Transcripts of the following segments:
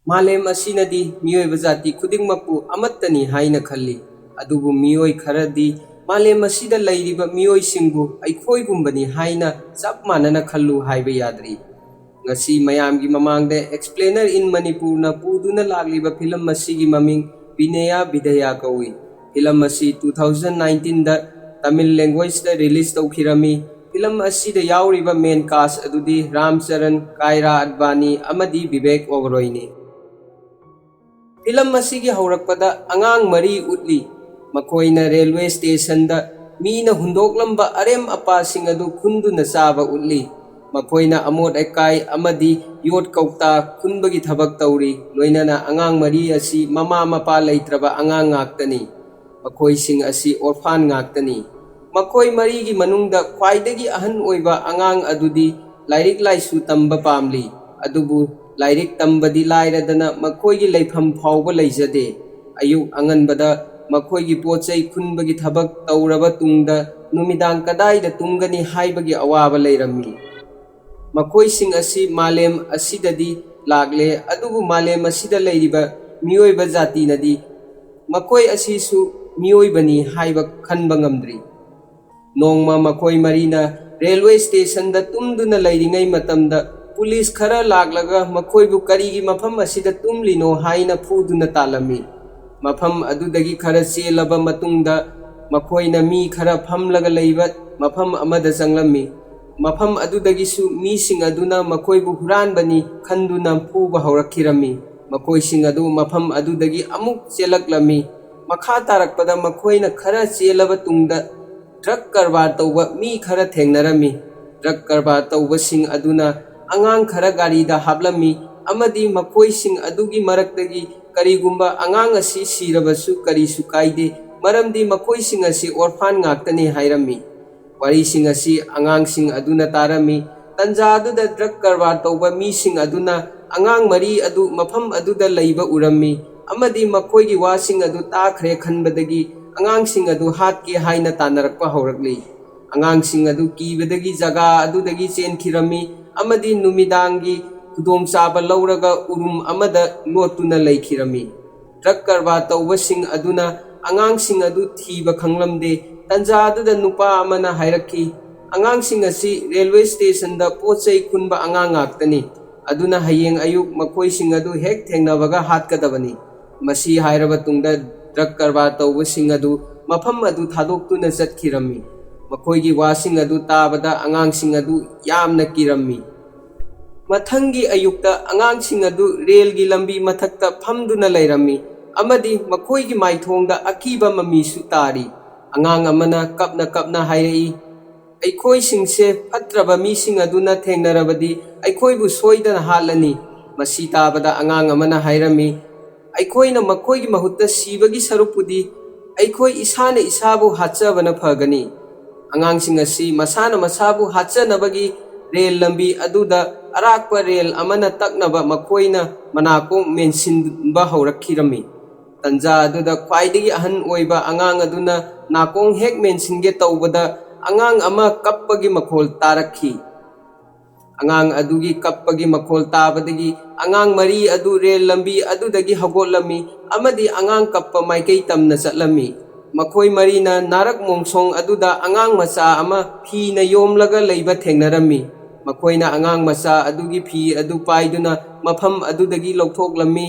मालेम असिनदी मियोय जाति खुदिंगमकपु अमत्तनी हाइना खल्ली अदुबु मियोय खरदी मालेम असिदा लैरिबा मियोय सिंगबु अइखोयगुंबनी हाइना चप मानना खल्लु हाइबा याद्री ngasi mayam gi mamang de explainer in manipur na puduna lagliba film asigi maming Vinaya Vidaya kawi film asi 2019 da Tamil language da release tawkhirami film asi da yauriba main cast adudi Ram Charan Kaira Advani amadi Vivek Oberoi ni film asigi haurakpada angang mari utli makoina railway station da Meena हुंदोकलंबा अरेम अपा सिंग अदु खुंदुना चाबा उल्ली मखोइना अमोट एकाई अमदी vote कौता खुनबगी थबक तौरी लोइनाना अंगांग मरी असि mama Mopa लैत्रबा अंगांग ngakतनी मखोइ सिंग असि ओरफान ngakतनी मखोइ मरीगी मनुंगदा ख्वाइदगी अहन ओइबा अंगांग अदुदी lyric लाइसु तंबा पामली अदुबु lyric तंबदी लाइरदना मखोइगी लैफम फावबा लैजदे अयुक अंगनबदा मखोइगी पोचै खुनबगी थबक तौरबा तुंगदा नुमिदांग कदाइदा तुंगनी हाइबगी अवाबा लैरम्मी मखोइसिंग असि मालेम असिददी लागले अदुबु मालेम असिदा लैरिबा मियोइबा जाति नदी मखोइ असिसु मियोइबनी हाइबा खनबा ngamdri Nongma मखोइ Marina railway station दा तुमदुना लैरिङै मतमदा पुलिस खरा लागलगा मखोइबु करीगी मफम असिदा तुमलिनो हाइना फुदुना तालमी मफम अदुदगी खरा चेलबा मतुंगदा मखोइना मी खरा फमलगा लैबा मफम अमदा चंगलमी मफम अदुदगिसु मीसिंग अदुना मखोइबु हुरानबनी खंदुना फुबा हौरखिरमी मखोइसिंग अदु मफम अदुदगी अमुक चेलकलमी मखा तारकपदा मखोइना खरा चेलबा तुंगदा ड्रग करबार तौबा मी खरा थेंगनरमी ड्रग करबार तौबसिंग अदुना अंगांग खरा गाड़ीदा हाबलमी अमदी मखोइसिंग अदुगी मरक्तगी करीगुंबा अंगांग असि सिरबसु करीसु काइदे मरमदी मखोइसिंग असि ओरफान ngakतनी हाइरमी वारीसिंग असि अंगांगसिंग अदुना तारमी तंजा अदुदा ड्रग करबार तौबा मीसिंग अदुना अंगांग मरी अदु मफम अदुदा लैबा उरम्मी अमदी मखोइगी वासिंग अदु ताखरे खनबदगी अंगांगसिंग अदु हातके हाइना तानरकपा हौरकली अंगांगसिंग अदु कीबदगी जगा अदुदगी चेनखिरमी अमदी नुमिदांगी खुदोंचाबा लौरगा उरुम अमदा लोटुना लैखिरमी ड्रग करबार तौबसिंग अदुना अंगांगसिंग अदु थीबा खंगलमदे तंजा अदुदा नुपा अमना हाइरक्की अंगांगसिंग असि रेलवे स्टेशन दा पोचै खुनबा अंगांग ngakतनी अदुना हयेंग अयुक मखोइसिंग अदु हेक थेंगनबगा हातकदबनी मसी हाइरबा तुंगदा ड्रग करबार तौबसिंग अदु मफम अदु थादोक्तुना चटखिरमी मखोइगी वासिंग अदु ताबदा अंगांगसिंग अदु यामना किरमी मथंगी अयुक्ता अंगांगसिंग अदु रेलगी लंबी मथक्ता फमदुना लैरमी अमदी मखोइगी माइथोंगदा अकीबा ममीसु तारी अंगांग अमना कपना कपना हाइरई अइखोइसिंगसे फत्रबा मीसिंग अदुना थेंगनरबदी अइखोइबु सोइदना हालनी मसी ताबदा अंगांग अमना हाइरमी अइखोइना मखोइगी महुत्ता सीबगी सरुपुदी अइखोइ इसाने इसाबु हाचबना फगनी अंगांगसिंग असि मसाना मसाबु हाचनबगी रेल लंबी अदुदा अराकपा रेल अमना तकनबा मखोइना मनाको मेंसिनबा हौरखिरमी तंजा अदुदा ख्वाइदगी अहन ओइबा अंगांग अदुना नाकोंग हेक मेंसिनगे तौबदा अंगांग अमा कप्पगी मखोल तारखी अंगांग अदुगी कप्पगी मखोल ताबदगी अंगांग मरी अदु रेल लंबी अदुदगी हगोलमी अमदी अंगांग कप्पा माइकई तमना चलमी मखोइ मरीना नारक मोंगसोंग अदुदा अंगांग मचा अमा फीना योमलगा लैबा थेंगनरमी मखोइना अंगांग मचा अदुगी फी अदु पाइदुना मफम अदुदगी लौथोकलमी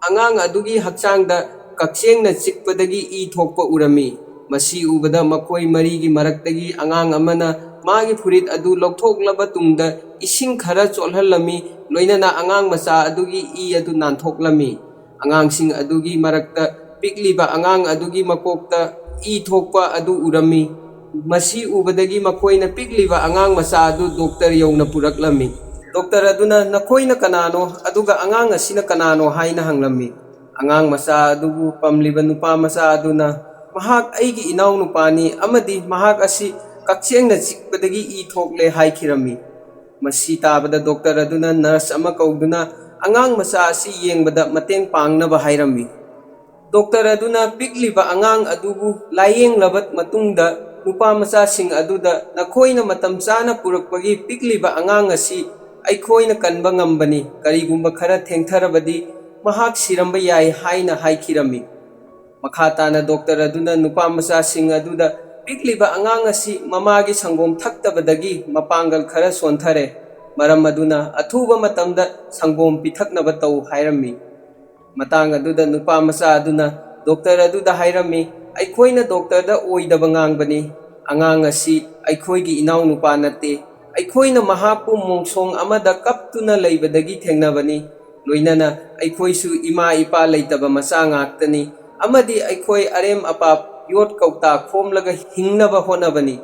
अंगांग अदुगी हक्चांगदा कक्सेंगना चिकपदगी ई थोकपा उरमी मसी उबदा मखोइ मरीगी मरक्तगी अंगांग अमना मागी फुरित अदु लौथोकलबा तुंगदा इसिंग खरा चोलहलमी लोइनाना अंगांग मचा अदुगी ई अदु नानथोकलमी अंगांगसिंग अदुगी मरक्ता पिकलिबा अंगांग अदुगी मकोकता ई थोकपा अदु उरमी मसी उबदगी मखोइना पिकलिबा अंगांग मचा अदु डॉक्टर यौना पुरकलमी डॉक्टर अदुना नखोइना कनानो अदुगा अंगांग असिना कनानो हाइना हंगलमी अंगांग मचा अदुबु पमलिबा नुपा मचा अदुना महाक अइगी इनाउ नुपानी अमदी महाक असि कक्सेंगना चिकपदगी ई थोकले हाइखिरमी मसी ताबदा डॉक्टर अदुना नर्स अमा कौदुना अंगांग मचा असि येंगबदा mateंग पांगनबा हाइरमी डॉक्टर अदुना पिकलिबा अंगांग अदुबु लायेंगलबत मतुंगदा नुपा मचासिंग अदुदा नखोइना मतम चाना पुरकपगी पिकलिबा अंगांग असि ꯑꯩꯈꯣꯏꯅ ꯀꯟꯕ ꯉꯝꯕꯅꯤ, ꯀꯔꯤꯒꯨꯝꯕ ꯈꯔ ꯊꯦꯡꯊꯔꯕꯗꯤ ꯃꯍꯥꯛ ꯁꯤꯔꯝꯕ ꯌꯥꯏ ꯍꯥꯏꯅ ꯍꯥꯏꯈꯤꯔꯝꯃꯤ꯫ ꯃꯈꯥ ꯇꯥꯅ ꯗꯣꯛꯇꯔ ꯑꯗꯨꯅ ꯅꯨꯄꯥ ꯃꯆꯥꯁꯤꯡ ꯑꯗꯨꯗ ꯄꯤꯛꯂꯤꯕ ꯑꯉꯥꯡ ꯑꯁꯤ ꯃꯃꯥꯒꯤ ꯁꯪꯒꯣꯝ ꯊꯛꯇꯕꯗꯒꯤ ꯃꯄꯥꯡꯒꯜ ꯈꯔ ꯁꯣꯟꯊꯔꯦ, ꯃꯔꯝ ꯑꯗꯨꯅ ꯑꯊꯨꯕ ꯃꯇꯝꯗ ꯁꯪꯒꯣꯝ ꯄꯤꯊꯛꯅꯕ ꯇꯧ ꯍꯥꯏꯔꯝꯃꯤ꯫ ꯃꯇꯥꯡ ꯑꯗꯨꯗ ꯅꯨꯄꯥ ꯃꯆꯥ ꯑꯗꯨꯅ ꯗꯣꯛꯇꯔ ꯑꯗꯨꯗ ꯍꯥꯏꯔꯝꯃꯤ, ꯑꯩꯈꯣꯏꯅ ꯗꯣꯛꯇꯔꯗ ꯑꯣꯏꯗꯕ ꯉꯥꯡꯕꯅꯤ, ꯑꯉꯥꯡ ꯑꯁꯤ ꯑꯩꯈꯣꯏꯒꯤ ꯏꯅꯥꯎꯅꯨꯄꯥ ꯅꯠꯇꯦ, ꯑꯩꯈꯣꯏꯅ ꯃꯍꯥꯛꯄꯨ ꯃꯣꯡꯁꯣꯡ ꯑꯃꯗ ꯀꯞꯇꯨꯅ ꯂꯩꯕꯗꯒꯤ ꯊꯦꯡꯅꯕꯅꯤ, ꯂꯣꯏꯅꯅ ꯑꯩꯈꯣꯏꯁꯨ ꯏꯃꯥ ꯏꯄꯥ ꯂꯩꯇꯕ ꯃꯆꯥ ꯉꯥꯛꯇꯅꯤ, ꯑꯃꯗꯤ ꯑꯩꯈꯣꯏ ꯑꯔꯦꯝ ꯑꯄꯥ ꯌꯣꯠ ꯀꯧꯇꯥ ꯈꯣꯝꯂꯒ ꯍꯤꯡꯅꯕ ꯍꯣꯠꯅꯕꯅꯤ꯫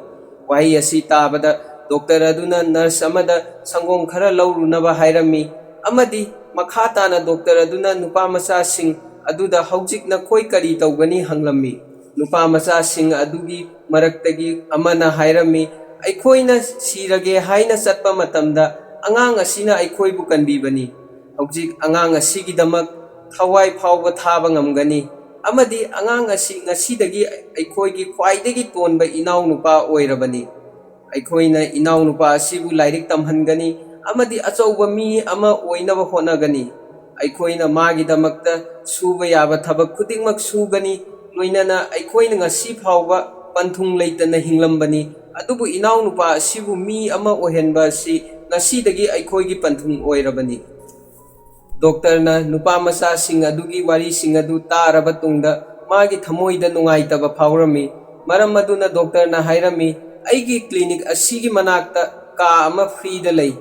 ꯋꯥꯍꯩ ꯑꯁꯤ ꯇꯥꯕꯗ ꯗꯣꯛꯇꯔ ꯑꯗꯨꯅ ꯅꯔꯁ ꯑꯃꯗ ꯁꯪꯒꯣꯝ ꯈꯔ ꯂꯧꯔꯨꯅꯕ ꯍꯥꯏꯔꯝꯃꯤ, ꯑꯃꯗꯤ ꯃꯈꯥ ꯇꯥꯅ ꯗꯣꯛꯇꯔ ꯑꯗꯨꯅ ꯅꯨꯄꯥ ꯃꯆꯥꯁꯤꯡ ꯑꯗꯨꯗ ꯍꯧꯖꯤꯛ ꯅꯈꯣꯏ ꯀꯔꯤ ꯇꯧꯒꯅꯤ ꯍꯪꯂꯝꯃꯤ꯫ ꯅꯨꯄꯥ ꯃꯆꯥꯁꯤꯡ ꯑꯗꯨꯒꯤ ꯃꯔꯛꯇꯒꯤ ꯑꯃꯅ ꯍꯥꯏꯔꯝꯃꯤ, ꯑꯩꯈꯣꯏꯅ ꯁꯤꯔꯒꯦ ꯍꯥꯏꯅ ꯆꯠꯄ ꯃꯇꯝꯗ ꯑꯉꯥꯡ ꯑꯁꯤꯅ ꯑꯩꯈꯣꯏꯕꯨ ꯀꯟꯕꯤꯕꯅꯤ, ꯍꯧꯖꯤꯛ ꯑꯉꯥꯡ ꯑꯁꯤꯒꯤꯗꯃꯛ ꯊꯋꯥꯏ ꯐꯥꯎꯕ ꯊꯥꯕ ꯉꯝꯒꯅꯤ, ꯑꯃꯗꯤ ꯑꯉꯥꯡ ꯑꯁꯤ ꯉꯁꯤꯗꯒꯤ ꯑꯩꯈꯣꯏꯒꯤ ꯈ꯭ꯋꯥꯏꯗꯒꯤ ꯇꯣꯟꯕ ꯏꯅꯥꯎꯅꯨꯄꯥ ꯑꯣꯏꯔꯕꯅꯤ, ꯑꯩꯈꯣꯏꯅ ꯏꯅꯥꯎꯅꯨꯄꯥ ꯑꯁꯤꯕꯨ ꯂꯥꯏꯔꯤꯛ ꯇꯝꯍꯟꯒꯅꯤ ꯑꯃꯗꯤ ꯑꯆꯧꯕ ꯃꯤ ꯑꯃ ꯑꯣꯏꯅꯕ ꯍꯣꯠꯅꯒꯅꯤ, ꯑꯩꯈꯣꯏꯅ ꯃꯥꯒꯤꯗꯃꯛꯇ ꯁꯨꯕ ꯌꯥꯕ ꯊꯕꯛ ꯈꯨꯗꯤꯡꯃꯛ ꯁꯨꯒꯅꯤ, ꯂꯣꯏꯅꯅ ꯑꯩꯈꯣꯏꯅ ꯉꯁꯤ ꯐꯥꯎꯕ ꯄꯟꯊꯨꯡ ꯂꯩꯇꯅ ꯍꯤꯡꯂꯝꯕꯅꯤ, ꯑꯗꯨꯕꯨ ꯏꯅꯥꯎꯅꯨꯄꯥ ꯑꯁꯤꯕꯨ ꯃꯤ ꯑꯃ ꯑꯣꯏꯍꯟꯕ ꯑꯁꯤ ꯉꯁꯤꯗꯒꯤ ꯑꯩꯈꯣꯏꯒꯤ ꯄꯟꯊꯨꯡ ꯑꯣꯏꯔꯕꯅꯤ꯫ ꯗꯣꯛꯇꯔꯅ ꯅꯨꯄꯥ ꯃꯆꯥꯁꯤꯡ ꯑꯗꯨꯒꯤ ꯋꯥꯔꯤꯁꯤꯡ ꯑꯗꯨ ꯇꯥꯔꯕ ꯇꯨꯡꯗ ꯃꯥꯒꯤ ꯊꯃꯣꯏꯗ ꯅꯨꯡꯉꯥꯏꯇꯕ ꯐꯥꯎꯔꯝꯃꯤ, ꯃꯔꯝ ꯑꯗꯨꯅ ꯗꯣꯛꯇꯔꯅ ꯍꯥꯏꯔꯝꯃꯤ, ꯑꯩꯒꯤ ꯀ꯭ꯂꯤꯅꯤꯛ ꯑꯁꯤꯒꯤ ꯃꯅꯥꯛꯇ ꯀꯥ ꯑꯃ ꯐ꯭ꯔꯤꯗ ꯂꯩ,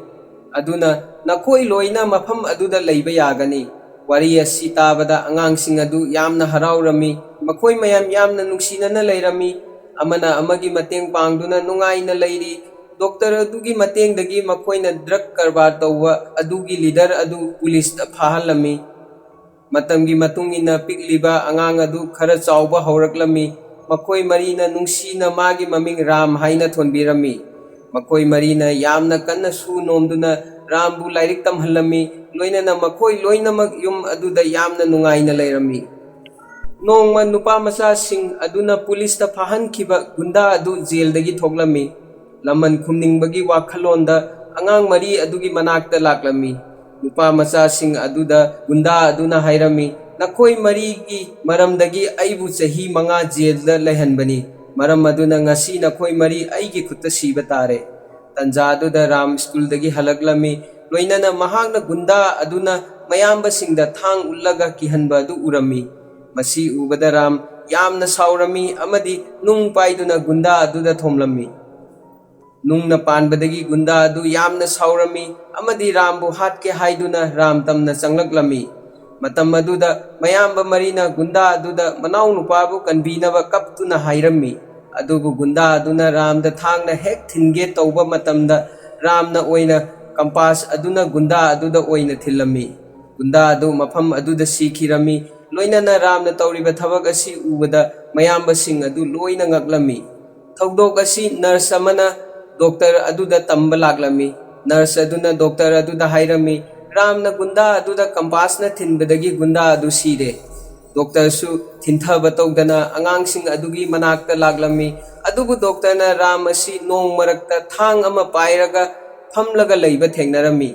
ꯑꯗꯨꯅ ꯅꯈꯣꯏ ꯂꯣꯏꯅ ꯃꯐꯝ ꯑꯗꯨꯗ ꯂꯩꯕ ꯌꯥꯒꯅꯤ꯫ ꯋꯥꯔꯤ ꯑꯁꯤ ꯇꯥꯕꯗ ꯑꯉꯥꯡꯁꯤꯡ ꯑꯗꯨ ꯌꯥꯝꯅ ꯍꯔꯥꯎꯔꯝꯃꯤ, ꯃꯈꯣꯏ ꯃꯌꯥꯝ ꯌꯥꯝꯅ ꯅꯨꯡꯁꯤꯅꯅ ꯂꯩꯔꯝꯃꯤ, ꯑꯃꯅ ꯑꯃꯒꯤ ꯃꯇꯦꯡ ꯄꯥꯡꯗꯨꯅ ꯅꯨꯡꯉꯥꯏꯅ ꯂꯩꯔꯤ꯫ ꯗꯣꯛꯇꯔ ꯑꯗꯨꯒꯤ ꯃꯇꯦꯡꯗꯒꯤ ꯃꯈꯣꯏꯅ ꯗ꯭ꯔꯒ ꯀꯔꯕꯥꯔ ꯇꯧꯕ ꯑꯗꯨꯒꯤ ꯂꯤꯗꯔ ꯑꯗꯨ ꯄꯨꯂꯤꯁꯇ ꯐꯥꯍꯜꯂꯝꯃꯤ꯫ ꯃꯇꯝꯒꯤ ꯃꯇꯨꯡ ꯏꯟꯅ ꯄꯤꯛꯂꯤꯕ ꯑꯉꯥꯡ ꯑꯗꯨ ꯈꯔ ꯆꯥꯎꯕ ꯍꯧꯔꯛꯂꯝꯃꯤ, ꯃꯈꯣꯏ ꯃꯔꯤꯅ ꯅꯨꯡꯁꯤꯅ ꯃꯥꯒꯤ ꯃꯃꯤꯡ ꯔꯥꯝ ꯍꯥꯏꯅ ꯊꯣꯟꯕꯤꯔꯝꯃꯤ꯫ ꯃꯈꯣꯏ ꯃꯔꯤꯅ ꯌꯥꯝꯅ ꯀꯟꯅ ꯁꯨ ꯅꯣꯝꯗꯨꯅ ꯔꯥꯝꯕꯨ ꯂꯥꯏꯔꯤꯛ ꯇꯝꯍꯜꯂꯝꯃꯤ, ꯂꯣꯏꯅꯅ ꯃꯈꯣꯏ ꯂꯣꯏꯅꯃꯛ ꯌꯨꯝ ꯑꯗꯨꯗ ꯌꯥꯝꯅ ꯅꯨꯡꯉꯥꯏꯅ ꯂꯩꯔꯝꯃꯤ꯫ ꯅꯣꯡꯃ ꯅꯨꯄꯥ ꯃꯆꯥꯁꯤꯡ ꯑꯗꯨꯅ ꯄꯨꯂꯤꯁꯇ ꯐꯥꯍꯟꯈꯤꯕ ꯒꯨꯟꯗꯥ ꯑꯗꯨ ꯖꯦꯜꯗꯒꯤ ꯊꯣꯛꯂꯝꯃꯤ, ꯂꯃꯟ ꯈꯨꯝꯅꯤꯡꯕꯒꯤ ꯋꯥꯈꯜꯂꯣꯟꯗ ꯑꯉꯥꯡ ꯃꯔꯤ ꯑꯗꯨꯒꯤ ꯃꯅꯥꯛꯇ ꯂꯥꯛꯂꯝꯃꯤ꯫ ꯅꯨꯄꯥ ꯃꯆꯥꯁꯤꯡ ꯑꯗꯨꯗ ꯒꯨꯟꯗꯥ ꯑꯗꯨꯅ ꯍꯥꯏꯔꯝꯃꯤ, ꯅꯈꯣꯏ ꯃꯔꯤꯒꯤ ꯃꯔꯝꯗꯒꯤ ꯑꯩꯕꯨ ꯆꯍꯤ 5 ꯖꯦꯜꯗ ꯂꯩꯍꯟꯕꯅꯤ, ꯃꯔꯝ ꯑꯗꯨꯅ ꯉꯁꯤ ꯅꯈꯣꯏ ꯃꯔꯤ ꯑꯩꯒꯤ ꯈꯨꯠꯇ ꯁꯤꯕ ꯇꯥꯔꯦ꯫ ꯇꯟꯖꯥ ꯑꯗꯨꯗ ꯔꯥꯝ ꯁ꯭ꯀꯨꯜꯗꯒꯤ ꯍꯜꯂꯛꯂꯝꯃꯤ, ꯂꯣꯏꯅꯅ ꯃꯍꯥꯛꯅ ꯒꯨꯟꯗꯥ ꯑꯗꯨꯅ ꯃꯌꯥꯝꯕꯁꯤꯡꯗ ꯊꯥꯡ ꯎꯠꯂꯒ ꯀꯤꯍꯟꯕ ꯑꯗꯨ ꯎꯔꯝꯃꯤ꯫ ꯃꯁꯤ ꯎꯕꯗ ꯔꯥꯝ ꯌꯥꯝꯅ ꯁꯥꯎꯔꯝꯃꯤ ꯑꯃꯗꯤ ꯅꯨꯡ ꯄꯥꯏꯗꯨꯅ ꯒꯨꯟꯗꯥ ꯑꯗꯨꯗ ꯊꯣꯝꯂꯝꯃꯤ꯫ ꯅꯨꯡꯅ ꯄꯥꯟꯕꯗꯒꯤ ꯒꯨꯟꯗꯥ ꯑꯗꯨ ꯌꯥꯝꯅ ꯁꯥꯎꯔꯝꯃꯤ ꯑꯃꯗꯤ ꯔꯥꯝꯕꯨ ꯍꯥꯠꯀꯦ ꯍꯥꯏꯗꯨꯅ ꯔꯥꯝ ꯇꯝꯅ ꯆꯪꯂꯛꯂꯝꯃꯤ꯫ ꯃꯇꯝ ꯑꯗꯨꯗ ꯃꯌꯥꯝꯕ ꯃꯔꯤꯅ ꯒꯨꯟꯗꯥ ꯑꯗꯨꯗ ꯃꯅꯥꯎꯅꯨꯄꯥꯕꯨ ꯀꯟꯕꯤꯅꯕ ꯀꯞꯇꯨꯅ ꯍꯥꯏꯔꯝꯃꯤ, ꯑꯗꯨꯕꯨ ꯒꯨꯟꯗꯥ ꯑꯗꯨꯅ ꯔꯥꯝꯗ ꯊꯥꯡꯅ ꯍꯦꯛ ꯊꯤꯟꯒꯦ ꯇꯧꯕ ꯃꯇꯝꯗ ꯔꯥꯝꯅ ꯑꯣꯏꯅ ꯀꯝꯄꯥꯁ ꯑꯗꯨꯅ ꯒꯨꯟꯗꯥ ꯑꯗꯨꯗ ꯑꯣꯏꯅ ꯊꯤꯜꯂꯝꯃꯤ꯫ ꯒꯨꯟꯗꯥ ꯑꯗꯨ ꯃꯐꯝ ꯑꯗꯨꯗ ꯁꯤꯈꯤꯔꯝꯃꯤ, ꯂꯣꯏꯅꯅ ꯔꯥꯝꯅ ꯇꯧꯔꯤꯕ ꯊꯕꯛ ꯑꯁꯤ ꯎꯕꯗ ꯃꯌꯥꯝꯕꯁꯤꯡ ꯑꯗꯨ ꯂꯣꯏꯅ ꯉꯛꯂꯝꯃꯤ꯫ ꯊꯧꯗꯣꯛ ꯑꯁꯤ ꯅꯔꯁ ꯑꯃꯅ ꯗꯣꯛꯇꯔ ꯑꯗꯨꯗ ꯇꯝꯕ ꯂꯥꯛꯂꯝꯃꯤ꯫ ꯅꯔꯁ ꯑꯗꯨꯅ ꯗꯣꯛꯇꯔ ꯑꯗꯨꯗ ꯍꯥꯏꯔꯝꯃꯤ, ꯔꯥꯝꯅ ꯒꯨꯟꯗꯥ ꯑꯗꯨꯗ ꯀꯝꯄꯥꯁꯅ ꯊꯤꯟꯕꯗꯒꯤ ꯒꯨꯟꯗꯥ ꯑꯗꯨ ꯁꯤꯔꯦ꯫ ꯗꯣꯛꯇꯔꯁꯨ ꯊꯤꯟꯊꯕ ꯇꯧꯗꯅ ꯑꯉꯥꯡꯁꯤꯡ ꯑꯗꯨꯒꯤ ꯃꯅꯥꯛꯇ ꯂꯥꯛꯂꯝꯃꯤ, ꯑꯗꯨꯕꯨ ꯗꯣꯛꯇꯔꯅ ꯔꯥꯝ ꯑꯁꯤ ꯅꯣꯡ ꯃꯔꯛꯇ ꯊꯥꯡ ꯑꯃ ꯄꯥꯏꯔꯒ ꯐꯝꯂꯒ ꯂꯩꯕ ꯊꯦꯡꯅꯔꯝꯃꯤ꯫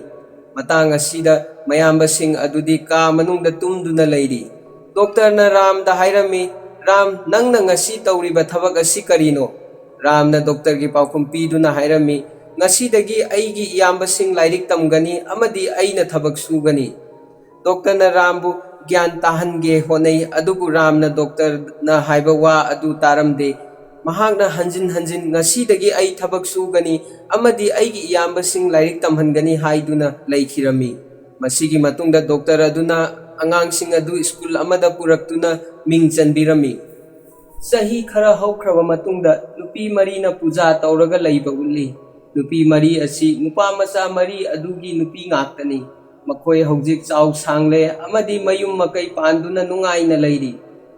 ꯃꯇꯥꯡ ꯑꯁꯤꯗ ꯃꯌꯥꯝꯕꯁꯤꯡ ꯑꯗꯨꯗꯤ ꯀꯥ ꯃꯅꯨꯡꯗ ꯇꯨꯝꯗꯨꯅ ꯂꯩꯔꯤ꯫ ꯗꯣꯛꯇꯔꯅ ꯔꯥꯝꯗ ꯍꯥꯏꯔꯝꯃꯤ, ꯔꯥꯝ, ꯅꯪꯅ ꯉꯁꯤ ꯇꯧꯔꯤꯕ ꯊꯕꯛ ꯑꯁꯤ ꯀꯔꯤꯅꯣ? ꯔꯥꯝꯅ ꯗꯣꯛꯇꯔꯒꯤ ꯄꯥꯎꯈꯨꯝ ꯄꯤꯗꯨꯅ ꯍꯥꯏꯔꯝꯃꯤ, ꯉꯁꯤꯗꯒꯤ ꯑꯩꯒꯤ ꯏꯌꯥꯝꯕꯁꯤꯡ ꯂꯥꯏꯔꯤꯛ ꯇꯝꯒꯅꯤ ꯑꯃꯗꯤ ꯑꯩꯅ ꯊꯕꯛ ꯁꯨꯒꯅꯤ꯫ ꯗꯣꯛꯇꯔꯅ ꯔꯥꯝꯕꯨ ꯒ꯭ꯌꯥꯟ ꯇꯥꯍꯟꯒꯦ ꯍꯣꯠꯅꯩ, ꯑꯗꯨꯕꯨ ꯔꯥꯝꯅ ꯗꯣꯛꯇꯔꯅ ꯍꯥꯏꯕ ꯋꯥ ꯑꯗꯨ ꯇꯥꯔꯝꯗꯦ꯫ ꯃꯍꯥꯛꯅ ꯍꯟꯖꯤꯟ ꯍꯟꯖꯤन ꯉꯁꯤꯗꯒꯤ ꯑꯩ ꯊꯕꯛ ꯁꯨꯒꯅꯤ ꯑꯃꯗꯤ ꯑꯩꯒꯤ ꯏꯌꯥꯝꯕꯁꯤꯡ ꯂꯥꯏꯔꯤꯛ ꯇꯝꯍꯟꯒꯅꯤ ꯍꯥꯏꯗꯨꯅ ꯂꯩꯈꯤꯔꯝꯃꯤ꯫ ꯃꯁꯤꯒꯤ ꯃꯇꯨꯡꯗ ꯗꯣꯛꯇꯔ ꯑꯗꯨꯅ ꯑꯉꯥꯡꯁꯤꯡ ꯑꯗꯨ ꯁ꯭ꯀꯨꯜ ꯑꯃꯗ ꯄꯨꯔꯛꯇꯨꯅ ꯃꯤꯡ ꯆꯟꯕꯤꯔꯝꯃꯤ꯫ ꯆꯍꯤ ꯈꯔ ꯍꯧꯈ꯭ꯔꯕ ꯃꯇꯨꯡꯗ ꯅꯨꯄꯤ ꯃꯔꯤꯅ ꯄꯨꯖꯥ ꯇꯧꯔꯒ ꯂꯩꯕ ꯎꯠꯂꯤ꯫ ꯅꯨꯄꯤ ꯃꯔꯤ ꯑꯁꯤ ꯅꯨꯄꯥ ꯃꯆꯥ ꯃꯔꯤ ꯑꯗꯨꯒꯤ ꯅꯨꯄꯤ ꯉꯥꯛꯇꯅꯤ꯫ ꯃꯈꯣꯏ ꯍꯧꯖꯤꯛ ꯆꯥꯎ ꯁꯥꯡꯂꯦ ꯑꯃꯗꯤ ꯃꯌꯨꯝ ꯃꯀꯩ ꯄꯥꯟꯗꯨꯅ ꯅꯨꯡꯉꯥꯏꯅ ꯂꯩꯔꯤ꯫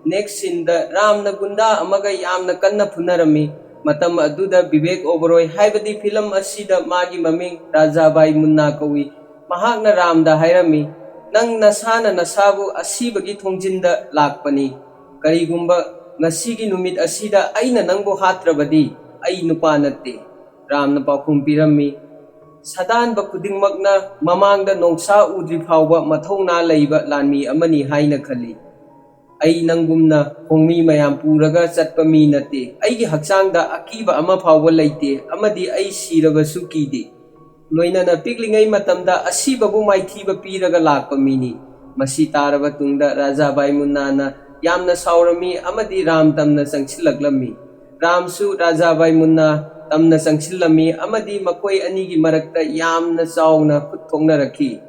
ꯅꯦꯛꯁ ꯁꯤꯟꯗ ꯔꯥꯝꯅ ꯒꯨꯟꯗꯥ ꯑꯃꯒ ꯌꯥꯝꯅ ꯀꯟꯅ ꯐꯨꯅꯔꯝꯃꯤ꯫ ꯃꯇꯝ ꯑꯗꯨꯗ ꯕꯤꯕꯦꯛ ꯑꯣꯕꯔꯣꯏ ꯍꯥꯏꯕꯗꯤ ꯐꯤꯂꯝ ꯑꯁꯤꯗ ꯃꯥꯒꯤ ꯃꯃꯤꯡ ꯔꯥꯖꯥꯕꯥꯏ ꯃꯨꯟꯅꯥ ꯀꯧꯏ꯫ ꯃꯍꯥꯛꯅ ꯔꯥꯝꯗ ꯍꯥꯏꯔꯝꯃꯤ, ꯅꯪ ꯅꯁꯥꯅ ꯅꯁꯥꯕꯨ ꯑꯁꯤꯕꯒꯤ ꯊꯣꯡꯖꯤꯟꯗ ꯂꯥꯛꯄꯅꯤ꯫ ꯀꯔꯤꯒꯨꯝꯕ ꯉꯁꯤꯒꯤ ꯅꯨꯃꯤꯠ ꯑꯁꯤꯗ ꯑꯩꯅ ꯅꯪꯕꯨ ꯍꯥꯠꯇ꯭ꯔꯕꯗꯤ ꯑꯩ ꯅꯨꯄꯥ ꯅꯠꯇꯦ꯫ ꯔꯥꯝꯅ ꯄꯥꯎꯈꯨꯝ ꯄꯤꯔꯝꯃꯤ꯫ ꯁꯗꯥꯟꯕ ꯈꯨꯗꯤꯡꯃꯛꯅ ꯃꯃꯥꯡꯗ ꯅꯣꯡꯁꯥ ꯎꯗ꯭ꯔꯤ ꯐꯥꯎꯕ ꯃꯊꯧꯅꯥ ꯂꯩꯕ ꯂꯥꯟꯃꯤ ꯑꯃꯅꯤ ꯍꯥꯏꯅ ꯈꯜꯂꯤ꯫ ꯑꯩ ꯅꯪꯒꯨꯝꯅ ꯈꯣꯡꯃꯤ ꯃꯌꯥꯝ ꯄꯨꯔꯒ ꯆꯠꯄ ꯃꯤ ꯅꯠꯇꯦ꯫ ꯑꯩꯒꯤ ꯍꯛꯆꯥꯡꯗ ꯑꯀꯤꯕ ꯑꯃ ꯐꯥꯎꯕ ꯂꯩꯇꯦ ꯑꯃꯗꯤ ꯑꯩ ꯁꯤꯔꯕꯁꯨ ꯀꯤꯗꯦ꯫ ꯂꯣꯏꯅꯅ ꯄꯤꯛꯂꯤꯉꯩ ꯃꯇꯝꯗ ꯑꯁꯤꯕꯕꯨ ꯃꯥꯏꯊꯤꯕ ꯄꯤꯔꯒ ꯂꯥꯛꯄ ꯃꯤꯅꯤ꯫ ꯃꯁꯤ ꯇꯥꯔꯕ ꯇꯨꯡꯗ ꯔꯥꯖꯥ ꯚꯥꯏꯃꯨꯟꯅꯥꯅ ꯌꯥꯝꯅ ꯁꯥꯎꯔꯝꯃꯤ ꯑꯃꯗꯤ ꯔꯥꯝ ꯇꯝꯅ ꯆꯪꯁꯤꯜꯂꯛꯂꯝꯃꯤ꯫ ꯔꯥꯝꯁꯨ ꯔꯥꯖꯥ ꯚꯥꯏꯃꯨꯟꯅꯥ ꯇꯝꯅ ꯆꯪꯁꯤꯜꯂꯝꯃꯤ ꯑꯃꯗꯤ ꯃꯈꯣꯏ ꯑꯅꯤꯒꯤ ꯃꯔꯛꯇ ꯌꯥꯝꯅ ꯆꯥꯎꯅ ꯈꯨꯠ ꯊꯣꯛꯅꯔꯛꯈꯤ꯫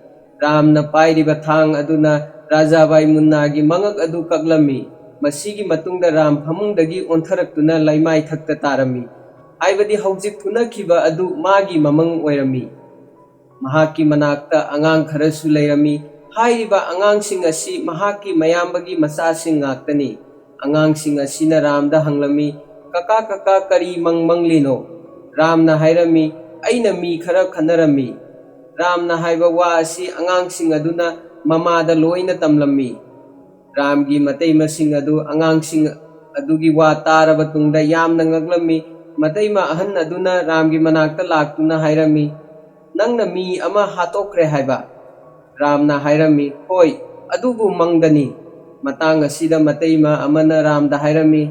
ꯔꯥꯝꯅ ꯄꯥꯏꯔꯤꯕ ꯊꯥꯡ ꯑꯗꯨꯅ ꯔꯥꯖꯥ ꯚꯥꯏꯃꯨꯟꯅꯥꯒꯤ ꯃꯉꯛ ꯑꯗꯨ ꯀꯛꯂꯝꯃꯤ꯫ ꯃꯁꯤꯒꯤ ꯃꯇꯨꯡꯗ ꯔꯥꯝ ꯐꯃꯨꯡꯗꯒꯤ ꯑꯣꯟꯊꯔꯛꯇꯨꯅ ꯂꯩꯃꯥꯏ ꯊꯛꯇ ꯇꯥꯔꯝꯃꯤ, ꯍꯥꯏꯕꯗꯤ ꯍꯧꯖꯤꯛ ꯐꯨꯅꯈꯤꯕ ꯑꯗꯨ ꯃꯥꯒꯤ ꯃꯃꯪ ꯑꯣꯏꯔꯝꯃꯤ꯫ ꯃꯍꯥꯛꯀꯤ ꯃꯅꯥꯛꯇ ꯑꯉꯥꯡ ꯈꯔꯁꯨ ꯂꯩꯔꯝꯃꯤ꯫ ꯍꯥꯏꯔꯤꯕ ꯑꯉꯥꯡꯁꯤꯡ ꯑꯁꯤ ꯃꯍꯥꯛꯀꯤ ꯃꯌꯥꯝꯕꯒꯤ ꯃꯆꯥꯁꯤꯡ ꯉꯥꯛꯇꯅꯤ꯫ ꯑꯉꯥꯡꯁꯤꯡ ꯑꯁꯤꯅ ꯔꯥꯝꯗ ꯍꯪꯂꯝꯃꯤ, "ꯀꯀꯥ ꯀꯀꯥ ꯀꯔꯤ ꯃꯪꯂꯤꯅꯣ?" ꯔꯥꯝꯅ ꯍꯥꯏꯔꯝꯃꯤ, "ꯑꯩꯅ ꯃꯤ ꯈꯔ ꯈꯟꯅꯔꯝꯃꯤ꯫" ꯔꯥꯝꯅ ꯍꯥꯏꯕ ꯋꯥ ꯑꯁꯤ ꯑꯉꯥꯡꯁꯤꯡ ꯑꯗꯨꯅ ꯃꯃꯥꯗ ꯂꯣꯏꯅ ꯇꯝꯂꯝꯃꯤ꯫ ꯔꯥꯝꯒꯤ ꯃꯇꯩꯃꯁꯤꯡ ꯑꯗꯨ ꯑꯉꯥꯡꯁꯤꯡ ꯑꯗꯨꯒꯤ ꯋꯥ ꯇꯥꯔꯕ ꯇꯨꯡꯗ ꯌꯥꯝꯅ ꯉꯛꯂꯝꯃꯤ꯫ ꯃꯇꯩꯃ ꯑꯍꯟ ꯑꯗꯨꯅ ꯔꯥꯝꯒꯤ ꯃꯅꯥꯛꯇ ꯂꯥꯛꯇꯨꯅ ꯍꯥꯏꯔꯝꯃꯤ, "ꯅꯪꯅ ꯃꯤ ꯑꯃ ꯍꯥꯠꯇꯣꯛꯈ꯭ꯔꯦ ꯍꯥꯏꯕ?" ꯔꯥꯝꯅ ꯍꯥꯏꯔꯝꯃꯤ, "ꯍꯣꯏ, ꯑꯗꯨꯕꯨ ꯃꯪꯗꯅꯤ꯫" ꯃꯇꯥꯡ ꯑꯁꯤꯗ ꯃꯇꯩꯃ ꯑꯃꯅ ꯔꯥꯝꯗ ꯍꯥꯏꯔꯝꯃꯤ,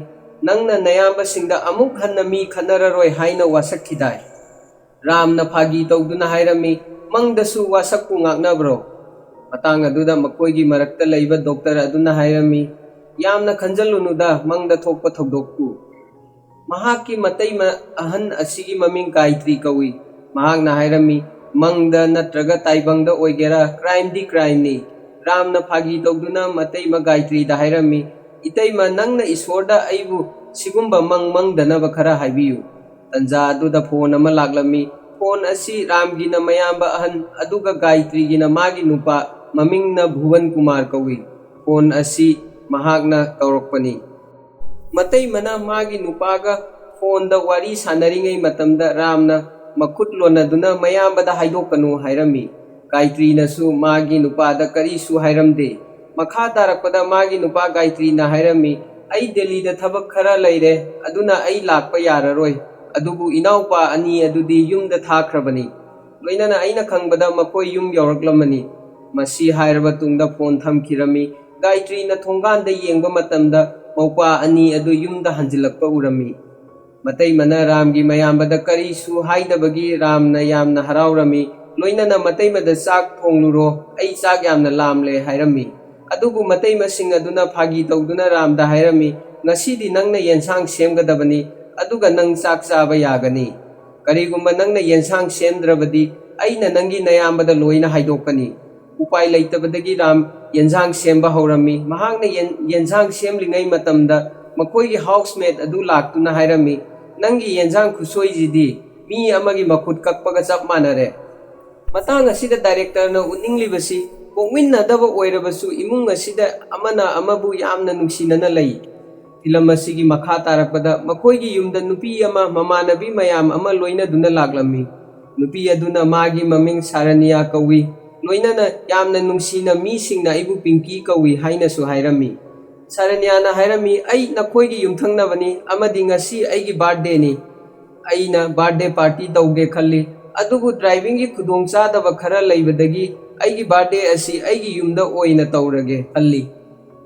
"ꯅꯪꯅ ꯅꯌꯥꯝꯕꯁꯤꯡꯗ ꯑꯃꯨꯛ ꯍꯟꯅ ꯃꯤ ꯈꯟꯅꯔꯔꯣꯏ ꯍꯥꯏꯅ ꯋꯥꯁꯛꯈꯤꯗꯥꯏ?" ꯔꯥꯝꯅ ꯐꯥꯒꯤ ꯇꯧꯗꯨꯅ ꯍꯥꯏꯔꯝꯃꯤ, "ꯃꯪꯗꯁꯨ ꯋꯥꯁꯛꯄꯨ ꯉꯥꯛꯅꯕ꯭ꯔꯣ?" ꯃꯇꯥꯡ ꯑꯗꯨꯗ ꯃꯈꯣꯏꯒꯤ ꯃꯔꯛꯇ ꯂꯩꯕ ꯗꯣꯛꯇꯔ ꯑꯗꯨꯅ ꯍꯥꯏꯔꯝꯃꯤ, "ꯌꯥꯝꯅ ꯈꯟꯖꯜꯂꯨꯅꯨꯗ ꯃꯪꯗ ꯊꯣꯛꯄ ꯊꯧꯗꯣꯛꯄꯨ꯫ ꯃꯍꯥꯛꯀꯤ ꯃꯇꯩꯃ ꯑꯍꯟ ꯑꯁꯤꯒꯤ ꯃꯃꯤꯡ ꯒꯥꯏꯇ꯭ꯔꯤ ꯀꯧꯏ." ꯃꯍꯥꯛꯅ ꯍꯥꯏꯔꯝꯃꯤ, "ꯃꯪꯗ ꯅꯠꯇ꯭ꯔꯒ ꯇꯥꯏꯕꯪꯗ ꯑꯣꯏꯒꯦꯔꯥ, ꯀ꯭ꯔꯥꯏꯝꯗꯤ ꯀ꯭ꯔꯥꯏꯝꯅꯤ." ꯔꯥꯝꯅ ꯐꯥꯒꯤ ꯇꯧꯗꯨꯅ ꯃꯇꯩꯃ ꯒꯥꯏꯇ꯭ꯔꯤꯗ ꯍꯥꯏꯔꯝꯃꯤ, "ꯏꯇꯩꯃ, ꯅꯪꯅ ꯏꯁꯣꯔꯗ ꯑꯩꯕꯨ ꯁꯤꯒꯨꯝꯕ ꯃꯪꯗꯅꯕ ꯈꯔ ꯍꯥꯏꯕꯤꯌꯨ." ꯇꯟꯖꯥ ꯑꯗꯨꯗ ꯐꯣꯟ ꯑꯃ ꯂꯥꯛꯂꯝꯃꯤ꯫ ꯐꯣꯟ ꯑꯁꯤ ꯔꯥꯝꯒꯤꯅ ꯃꯌꯥꯝꯕ ꯑꯍꯟ ꯑꯗꯨꯒ ꯒꯥꯏꯇ꯭ꯔꯤꯒꯤꯅ ꯃꯥꯒꯤ ꯅꯨꯄꯥ, ꯃꯃꯤꯡꯅ ꯚꯨꯕꯟ ꯀꯨꯃꯥꯔ ꯀꯧꯏ꯫ ꯐꯣꯟ ꯑꯁꯤ ꯃꯍꯥꯛꯅ ꯇꯧꯔꯛꯄꯅꯤ꯫ ꯃꯇꯩꯃꯅ ꯃꯥꯒꯤ ꯅꯨꯄꯥꯒ ꯐꯣꯟꯗ ꯋꯥꯔꯤ ꯁꯥꯟꯅꯔꯤꯉꯩ ꯃꯇꯝꯗ ꯔꯥꯝꯅ ꯃꯈꯨꯠ ꯂꯣꯟꯅꯗꯨꯅ ꯃꯌꯥꯝꯕꯗ ꯍꯥꯏꯗꯣꯛꯀꯅꯨ ꯍꯥꯏꯔꯝꯃꯤ꯫ ꯒꯥꯏꯇ꯭ꯔꯤꯅꯁꯨ ꯃꯥꯒꯤ ꯅꯨꯄꯥꯗ ꯀꯔꯤꯁꯨ ꯍꯥꯏꯔꯝꯗꯦ꯫ ꯃꯈꯥ ꯇꯥꯔꯛꯄꯗ ꯃꯥꯒꯤ ꯅꯨꯄꯥ ꯒꯥꯏꯇ꯭ꯔꯤꯅ ꯍꯥꯏꯔꯝꯃꯤ, "ꯑꯩ ꯗꯦꯜꯂꯤꯗ ꯊꯕꯛ ꯈꯔ ꯂꯩꯔꯦ, ꯑꯗꯨꯅ ꯑꯩ ꯂꯥꯛꯄ ꯌꯥꯔꯔꯣꯏ꯫ ꯑꯗꯨꯕꯨ ꯏꯅꯥꯎꯄꯥ ꯑꯅꯤ ꯑꯗꯨꯗꯤ ꯌꯨꯝꯗ ꯊꯥꯈ꯭ꯔꯕꯅꯤ꯫ ꯂꯣꯏꯅꯅ ꯑꯩꯅ ꯈꯪꯕꯗ ꯃꯈꯣꯏ ꯌꯨꯝ ꯌꯧꯔꯛꯂꯝꯃꯅꯤ." ꯃꯁꯤ ꯍꯥꯏꯔꯕ ꯇꯨꯡꯗ ꯐꯣꯟ ꯊꯝꯈꯤꯔꯝꯃꯤ꯫ ꯒꯥꯏꯇ꯭ꯔꯤꯅ ꯊꯣꯡꯒꯥꯟꯗ ꯌꯦꯡꯕ ꯃꯇꯝꯗ ꯃꯧꯄꯥ ꯑꯅꯤ ꯑꯗꯨ ꯌꯨꯝꯗ ꯍꯟꯖꯤꯜꯂꯛꯄ ꯎꯔꯝꯃꯤ꯫ ꯃꯇꯩꯃꯅ ꯔꯥꯝꯒꯤ ꯃꯌꯥꯝꯕꯗ ꯀꯔꯤꯁꯨ ꯍꯥꯏꯗꯕꯒꯤ ꯔꯥꯝꯅ ꯌꯥꯝꯅ ꯍꯔꯥꯎꯔꯝꯃꯤ꯫ ꯂꯣꯏꯅꯅ ꯃꯇꯩꯃꯗ "ꯆꯥꯛ ꯊꯣꯡꯂꯨꯔꯣ, ꯑꯩ ꯆꯥꯛ ꯌꯥꯝꯅ ꯂꯥꯝꯂꯦ" ꯍꯥꯏꯔꯝꯃꯤ꯫ ꯑꯗꯨꯕꯨ ꯃꯇꯩꯃꯁꯤꯡ ꯑꯗꯨꯅ ꯐꯥꯒꯤ ꯇꯧꯗꯨꯅ ꯔꯥꯝꯗ ꯍꯥꯏꯔꯝꯃꯤ, "ꯉꯁꯤꯗꯤ ꯅꯪꯅ ꯌꯦꯟꯁꯥꯡ ꯁꯦꯝꯒꯗꯕꯅꯤ, ꯑꯗꯨꯒ ꯅꯪ ꯆꯥꯛ ꯆꯥꯕ ꯌꯥꯒꯅꯤ꯫ ꯀꯔꯤꯒꯨꯝꯕ ꯅꯪꯅ ꯌꯦꯟꯁꯥꯡ ꯁꯦꯝꯗ꯭ꯔꯕꯗꯤ ꯑꯩꯅ ꯅꯪꯒꯤ ꯅꯌꯥꯝꯕꯗ ꯂꯣꯏꯅ ꯍꯥꯏꯗꯣꯛꯀꯅꯤ." ꯎꯄꯥꯏ ꯂꯩꯇꯕꯗꯒꯤ ꯔꯥꯝ ꯌꯦꯟꯁꯥꯡ ꯁꯦꯝꯕ ꯍꯧꯔꯝꯃꯤ꯫ ꯃꯍꯥꯛꯅ ꯌꯦꯟꯁꯥꯡ ꯁꯦꯝꯂꯤꯉꯩ ꯃꯇꯝꯗ ꯃꯈꯣꯏꯒꯤ ꯍꯥꯎꯁꯃꯦꯠ ꯑꯗꯨ ꯂꯥꯛꯇꯨꯅ ꯍꯥꯏꯔꯝꯃꯤ, "ꯅꯪꯒꯤ ꯌꯦꯟꯁꯥꯡ ꯈꯨꯁꯣꯏꯁꯤꯗꯤ ꯃꯤ ꯑꯃꯒꯤ ꯃꯈꯨꯠ ꯀꯛꯄꯒ ꯆꯞ ꯃꯥꯟꯅꯔꯦ." ꯃꯇꯥꯡ ꯑꯁꯤꯗ ꯗꯥꯏꯔꯦꯛꯇꯔꯅ ꯎꯠꯅꯤꯡꯂꯤꯕꯁꯤ ꯄꯣꯛꯃꯤꯟꯅꯗꯕ ꯑꯣꯏꯔꯕꯁꯨ ꯏꯃꯨꯡ ꯑꯁꯤꯗ ꯑꯃꯅ ꯑꯃꯕꯨ ꯌꯥꯝꯅ ꯅꯨꯡꯁꯤꯅꯅ ꯂꯩ꯫ ꯐꯤꯂꯝ ꯑꯁꯤꯒꯤ ꯃꯈꯥ ꯇꯥꯔꯛꯄꯗ ꯃꯈꯣꯏꯒꯤ ꯌꯨꯝꯗ ꯅꯨꯄꯤ ꯑꯃ ꯃꯃꯥꯟꯅꯕꯤ ꯃꯌꯥꯝ ꯑꯃ ꯂꯣꯏꯅꯗꯨꯅ ꯂꯥꯛꯂꯝꯃꯤ꯫ ꯅꯨꯄꯤ ꯑꯗꯨꯅ ꯃꯥꯒꯤ ꯃꯃꯤꯡ ꯁꯥꯔꯅꯤꯌꯥ ꯀꯧꯏ꯫ ꯂꯣꯏꯅꯅ ꯌꯥꯝꯅ ꯅꯨꯡꯁꯤꯅ ꯃꯤꯁꯤꯡꯅ ꯑꯩꯕꯨ ꯄꯤꯡꯀꯤ ꯀꯧꯏ ꯍꯥꯏꯅꯁꯨ ꯍꯥꯏꯔꯝꯃꯤ꯫ ꯁꯥꯔꯅꯤꯌꯥꯅ ꯍꯥꯏꯔꯝꯃꯤ, "ꯑꯩ ꯅꯈꯣꯏꯒꯤ ꯌꯨꯝꯊꯪꯅꯕꯅꯤ ꯑꯃꯗꯤ ꯉꯁꯤ ꯑꯩꯒꯤ ꯕꯥꯔꯊꯗꯦꯅꯤ꯫ ꯑꯩꯅ ꯕꯥꯔꯊꯗꯦ ꯄꯥꯔꯇꯤ ꯇꯧꯒꯦ ꯈꯜꯂꯤ, ꯑꯗꯨꯕꯨ ꯗ꯭राꯏꯚꯤꯡꯒꯤ ꯈꯨꯗꯣꯡꯆꯥꯗꯕ ꯈꯔ ꯂꯩꯕꯗꯒꯤ ꯑꯩꯒꯤ ꯕꯥꯔꯊꯗꯦ ꯑꯁꯤ ꯑꯩꯒꯤ ꯌꯨꯝꯗ ꯑꯣꯏꯅ ꯇꯧꯔꯒꯦ ꯈꯜꯂꯤ꯫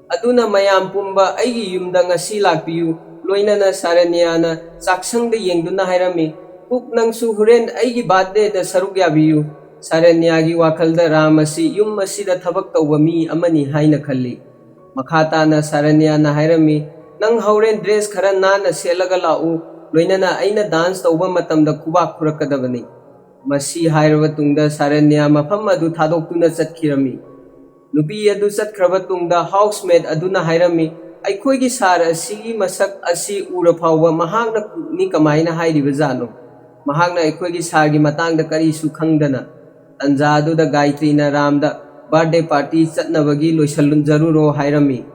ꯑꯗꯨꯅ ꯃꯌꯥꯝ ꯄꯨꯝꯕ ꯑꯩꯒꯤ ꯌꯨꯝꯗ ꯉꯁꯤ ꯂꯥꯛꯄꯤꯌꯨ." ꯂꯣꯏꯅꯅ ꯁꯥꯔꯅꯤꯌꯥꯅ ꯆꯥꯛꯁꯪꯗ ꯌꯦꯡꯗꯨꯅ ꯍꯥꯏꯔꯝꯃꯤ, "ꯀꯨꯛ, ꯅꯪꯁꯨ ꯍꯣꯔꯦꯟ ꯑꯩꯒꯤ ꯕꯥꯔꯊꯗꯦꯗ ꯁꯔꯨꯛ ꯌꯥꯕꯤꯌꯨ." ꯁꯥꯔꯅꯤꯌꯥꯒꯤ ꯋꯥꯈꯜꯗ ꯔꯥꯝ ꯑꯁꯤ ꯌꯨꯝ ꯑꯁꯤꯗ ꯊꯕꯛ ꯇꯧꯕ ꯃꯤ ꯑꯃꯅꯤ ꯍꯥꯏꯅ ꯈꯜꯂꯤ꯫ ꯃꯈꯥ ताना ꯁꯥꯔꯅꯤꯌꯥꯅ ꯍꯥꯏꯔꯝꯃꯤ, "ꯅꯪ ꯍꯣꯔꯦꯟ ꯗ꯭ꯔꯦꯁ ꯈꯔ ꯅꯥꯟꯅ ꯁꯦꯠꯂꯒ ꯂꯥꯛꯎ, ꯂꯣꯏꯅꯅ ꯑꯩꯅ ꯗꯥꯟꯁ ꯇꯧꯕ ꯃꯇꯝꯗ ꯈꯨꯕꯥꯛ ꯈꯨꯔꯛꯀꯗꯕꯅꯤ." ꯃꯁꯤ ꯍꯥꯏꯔꯕ ꯇꯨꯡꯗ ꯁꯥꯔꯅꯤꯌꯥ ꯃꯐꯝ ꯑꯗꯨ ꯊꯥꯗꯣꯛꯇꯨꯅ ꯆꯠꯈꯤꯔꯝꯃꯤ꯫ ꯅꯨꯄꯤ ꯑꯗꯨ ꯆꯠꯈ꯭ꯔꯕ ꯇꯨꯡꯗ ꯍꯥꯎꯁꯃꯦꯠ ꯑꯗꯨꯅ ꯍꯥꯏꯔꯝꯃꯤ, "ꯑꯩꯈꯣꯏꯒꯤ ꯁꯥꯔ ꯑꯁꯤꯒꯤ ꯃꯁꯛ ꯑꯁꯤ ꯎꯔ ꯐꯥꯎꯕ ꯃꯍꯥꯛꯅ ꯀꯨꯛꯅꯤ ꯀꯃꯥꯏꯅ ꯍꯥꯏꯔꯤꯕꯖꯥꯠꯅꯣ? ꯃꯍꯥꯛꯅ ꯑꯩꯈꯣꯏꯒꯤ ꯁꯥꯔꯒꯤ ꯃꯇꯥꯡꯗ ꯀꯔꯤꯁꯨ ꯈꯪꯗꯅ." ꯇꯟꯖꯥ ꯑꯗꯨꯗ ꯒꯥꯏꯇ꯭ꯔꯤꯅ ꯔꯥꯝꯗ ꯕꯥꯔꯊꯗꯦ ꯄꯥꯔꯇꯤ ꯆꯠꯅꯕꯒꯤ ꯂꯣꯏꯁꯤꯟꯖꯔꯨꯔꯣ ꯍꯥꯏꯔꯝꯃꯤ꯫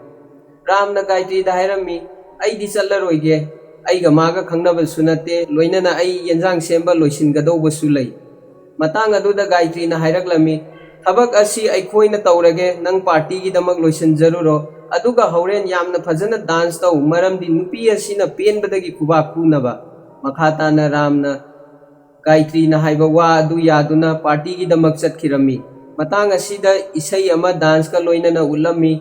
ꯔꯥꯝꯅ ꯒꯥꯏꯇ꯭ꯔꯤꯗ ꯍꯥꯏꯔꯝꯃꯤ, "ꯑꯩꯗꯤ ꯆꯠꯂꯔꯣꯏꯒꯦ, ꯑꯩꯒ ꯃꯥꯒ ꯈꯪꯅꯕꯁꯨ ꯅꯠꯇꯦ, ꯂꯣꯏꯅꯅ ꯑꯩ ꯌꯦꯟꯁꯥꯡ ꯁꯦꯝꯕ ꯂꯣꯏꯁꯤꯟꯒꯗꯧꯕꯁꯨ ꯂꯩ." ꯃꯇꯥꯡ ꯑꯗꯨꯗ ꯒꯥꯏꯇ꯭ꯔꯤꯅ ꯍꯥꯏꯔꯛꯂꯝꯃꯤ, "ꯊꯕꯛ ꯑꯁꯤ ꯑꯩꯈꯣꯏꯅ ꯇꯧꯔꯒꯦ, ꯅꯪ ꯄꯥꯔꯇꯤꯒꯤꯗꯃꯛ ꯂꯣꯏꯁꯤꯟꯖꯔꯨꯔꯣ, ꯑꯗꯨꯒ ꯍꯣꯔꯦꯟ ꯌꯥꯝꯅ ꯐꯖꯅ ꯗꯥꯟꯁ ꯇꯧ, ꯃꯔꯝꯗꯤ ꯅꯨꯄꯤ ꯑꯁꯤꯅ ꯄꯦꯟꯕꯗꯒꯤ ꯈꯨꯕꯥꯛ ꯈꯨꯅꯕ." ꯃꯈꯥ ꯇꯥꯅ ꯔꯥꯝꯅ ꯒꯥꯏꯇ꯭ꯔꯤꯅ ꯍꯥꯏꯕ ꯋꯥ ꯑꯗꯨ ꯌꯥꯗꯨꯅ ꯄꯥꯔꯇꯤꯒꯤꯗꯃꯛ ꯆꯠꯈꯤꯔꯝꯃꯤ꯫ ꯃꯇꯥꯡ ꯑꯁꯤꯗ ꯏꯁꯩ ꯑꯃ ꯗꯥꯟꯁꯀ ꯂꯣꯏꯅꯅ ꯎꯠꯂꯝꯃꯤ꯫